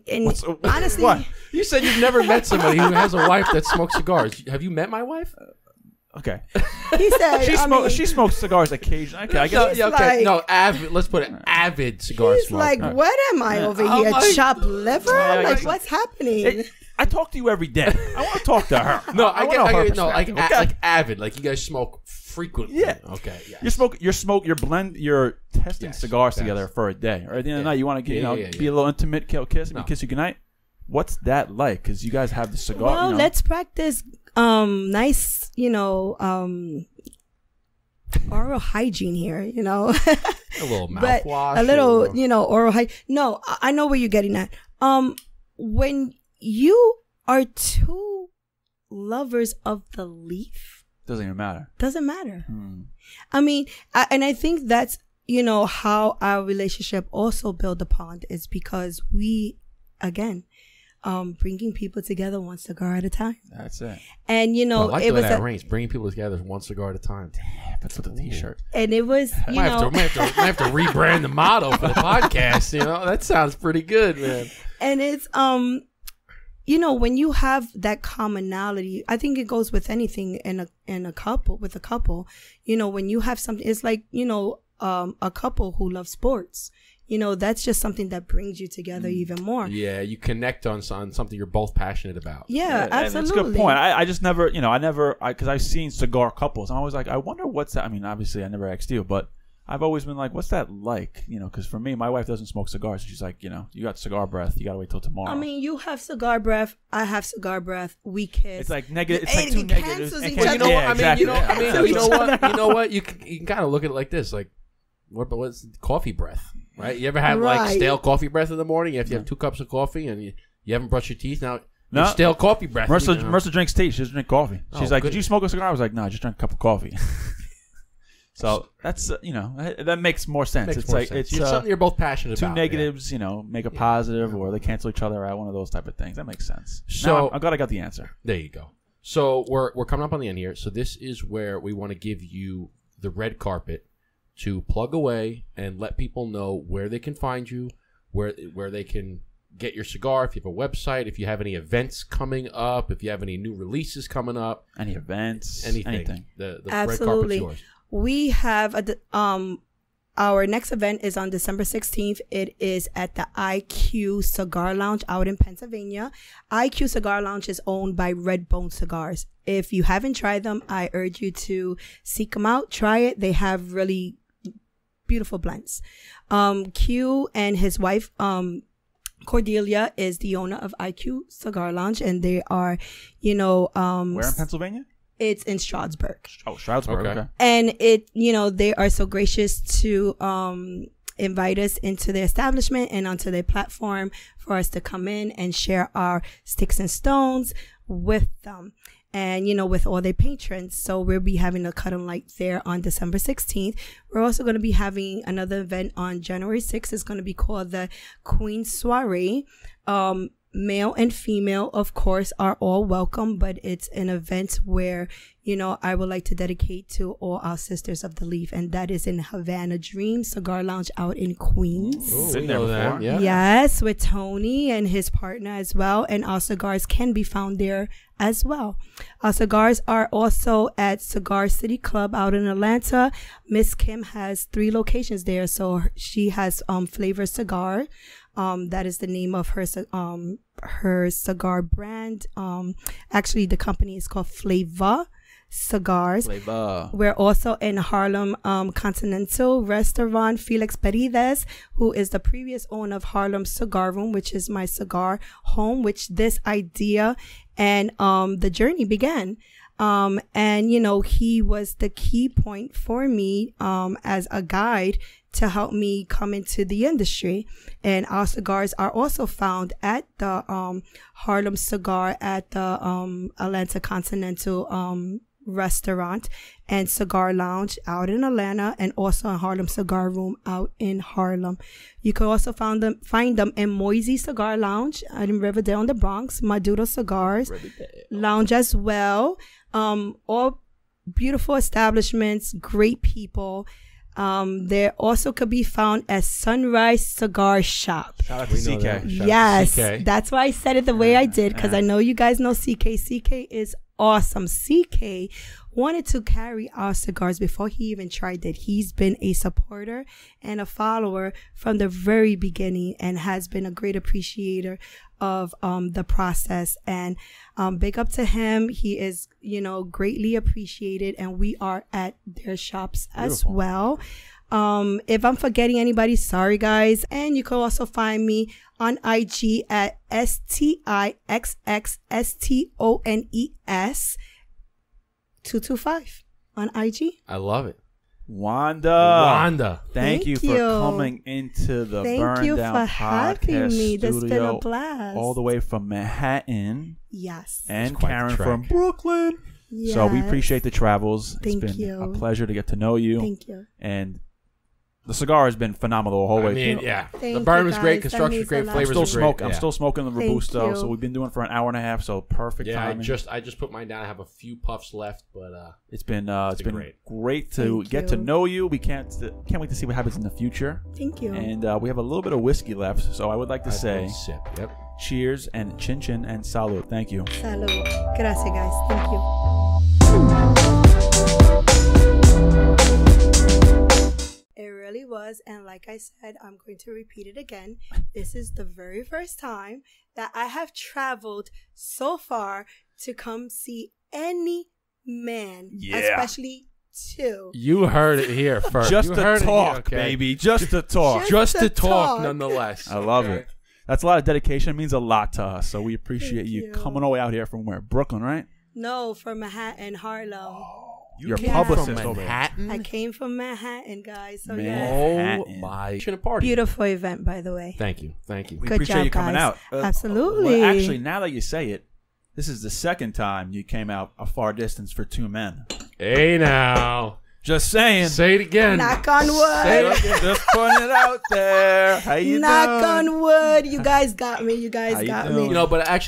honestly, What? You said you've never met somebody who has a wife that smokes cigars. Have you met my wife? Okay. he said She smokes cigars occasionally. Okay, I guess. Avid. Let's put it avid cigar he's smoker. like, what am I over here? Chopped liver? Yeah, Like, what's happening? I talk to you every day. I want to talk to her. No, I want her perspective, okay? like avid. Like you guys smoke frequently. Yeah. Okay. Yes. You're testing Yes, cigars yes. together for a day. Or at the end of the night, you want to get, Yeah. be a little intimate, kiss me, No. kiss you goodnight. What's that like? Because you guys have the cigar. Well, let's practice nice, oral hygiene here, A little but mouthwash. a little, oral hygiene. No, I know where you're getting at. When you are two lovers of the leaf, doesn't even matter. doesn't matter. I mean, I think that's, how our relationship also built upon is because we, again, bringing people together one cigar at a time. That's it. And, I like it was that range. Bringing people together one cigar at a time. That's with the T-shirt. and it was, Might have to rebrand the motto for the podcast. That sounds pretty good, man. and it's, when you have that commonality, I think it goes with anything in a couple, with a couple, when you have something, it's like, a couple who love sports, that's just something that brings you together even more. Yeah, you connect on something you're both passionate about. Yeah, absolutely. That's a good point. I just never, because I've seen cigar couples. I'm always like, I wonder what's that. I mean, obviously, I never asked you, but I've always been like, what's that like? Because for me, my wife doesn't smoke cigars. She's like, you got cigar breath. You got to wait till tomorrow. I mean, you have cigar breath. I have cigar breath. We kiss. It's like negative. It's like It two negatives. cancels And each can't- other. yeah, exactly. You know what? You can kind of look at it like this, like what's coffee breath, right? You ever have like Right. stale coffee breath in the morning? You have to have 2 cups of coffee and you haven't brushed your teeth now. No. Stale coffee breath. Marissa drinks tea. She doesn't drink coffee. She's like, good. did you smoke a cigar? I was like, no, I just drank a cup of coffee. So that's that makes more sense. It's something you're both passionate two about. negatives, make a positive, or they cancel each other out. One of those type of things. That makes sense. So- Now, I'm glad I got the answer. There you go. So we're coming up on the end here. So this is where we want to give you the red carpet to plug away and let people know where they can find you, where they can get your cigar, if you have a website, if you have any events coming up, if you have any new releases coming up, Any events, anything. The red Absolutely. carpet's yours. We have our next event is on December 16th. It is at the IQ Cigar Lounge out in Pennsylvania. IQ Cigar Lounge is owned by Redbone Cigars. If you haven't tried them, I urge you to seek them out, try it. They have really beautiful blends. Q and his wife, Cordelia, is the owner of IQ Cigar Lounge, and they are, Where in Pennsylvania? it's in Stroudsburg. Oh, Stroudsburg. Okay. Okay. And they are so gracious to invite us into their establishment and onto their platform for us to come in and share our Stixxx Stones with them. And, with all their patrons. So we'll be having a cut and light there on December 16th. We're also going to be having another event on January 6th. It's going to be called the Queen Soiree. Male and female, of course, are all welcome, but it's an event where, I would like to dedicate to all our sisters of the leaf, and that is in Havana Dream Cigar Lounge out in Queens. Ooh, Been we there know that. before. Yeah. Yes, with Tony and his partner as well. And our cigars can be found there as well. Our cigars are also at Cigar City Club out in Atlanta. Miss Kim has 3 locations there. So she has Flavor Cigar. That is the name of her cigar brand. Actually, the company is called Flavor Cigars. Flavor. We're also in Harlem Continental Restaurant. Felix Perides, who is the previous owner of Harlem Cigar Room, which is my cigar home, which this idea and the journey began. And, you know, he was the key point for me as a guide to help me come into the industry. And our cigars are also found at the Harlem Cigar at the Atlanta Continental Restaurant and Cigar Lounge out in Atlanta, and also in Harlem Cigar Room out in Harlem. You can also find them in Moisey Cigar Lounge in Riverdale in the Bronx, Maduro Cigars Lounge as well. All beautiful establishments, great people. There also could be found at Sunrise Cigar Shop. Shout out to CK. Yes, that's why I said it the way I did, because I know you guys know CK. CK is awesome. CK wanted to carry our cigars before he even tried it. He's been a supporter and a follower from the very beginning and has been a great appreciator of the process. And big up to him. He is, you know, greatly appreciated, and we are at their shops as well. If I'm forgetting anybody, sorry guys. And you can also find me on IG at STIXXSTONES 225 on IG. I love it. Wanda, thank you for coming into the Burn Down Podcast me. This has been a studio, blast. all the way from Manhattan. Yes. And Karen from Brooklyn. Yes. So we appreciate the travels. Thank it's been you. a pleasure to get to know you. Thank you. And the cigar has been phenomenal the whole way through. Yeah. Thank the burn you, was great, guys. construction was That great, means a flavors lot. were great. I'm still smoking the Thank Robusto, you. so we've been doing it for an hour and a half, so perfect timing. I just put mine down. I have a few puffs left, but it's been great to Thank get you. to know you. We can't wait to see what happens in the future. Thank you. And we have a little bit of whiskey left, so I would like to say sip. Yep. cheers and chin chin and salud. Thank you. Salud. Gracias, guys. Thank you. It really was, and like I said, I'm going to repeat it again. This is the very first time that I have traveled so far to come see any man, especially two. You heard it here first. Just you to heard talk, it here, okay? baby. Just to talk. Just to talk. talk, nonetheless. I love it. That's a lot of dedication. It means a lot to us. So we appreciate Thank you you. coming all the way out here from where? Brooklyn, right? No, from Manhattan, Harlem. Your came publicist from over there. Manhattan. I came from Manhattan, guys. So Man. yes. Oh Manhattan. my! Party. Beautiful event, by the way. Thank you. We Good appreciate job, you coming guys. out. Absolutely. Well, actually, now that you say it, this is the second time you came out a far distance for two men. Hey now. Just saying. Say it again. Knock on wood. Say it again. Just putting it out there. How you Knock doing? on wood. You guys got me. You guys How you got doing? me. You know, but actually.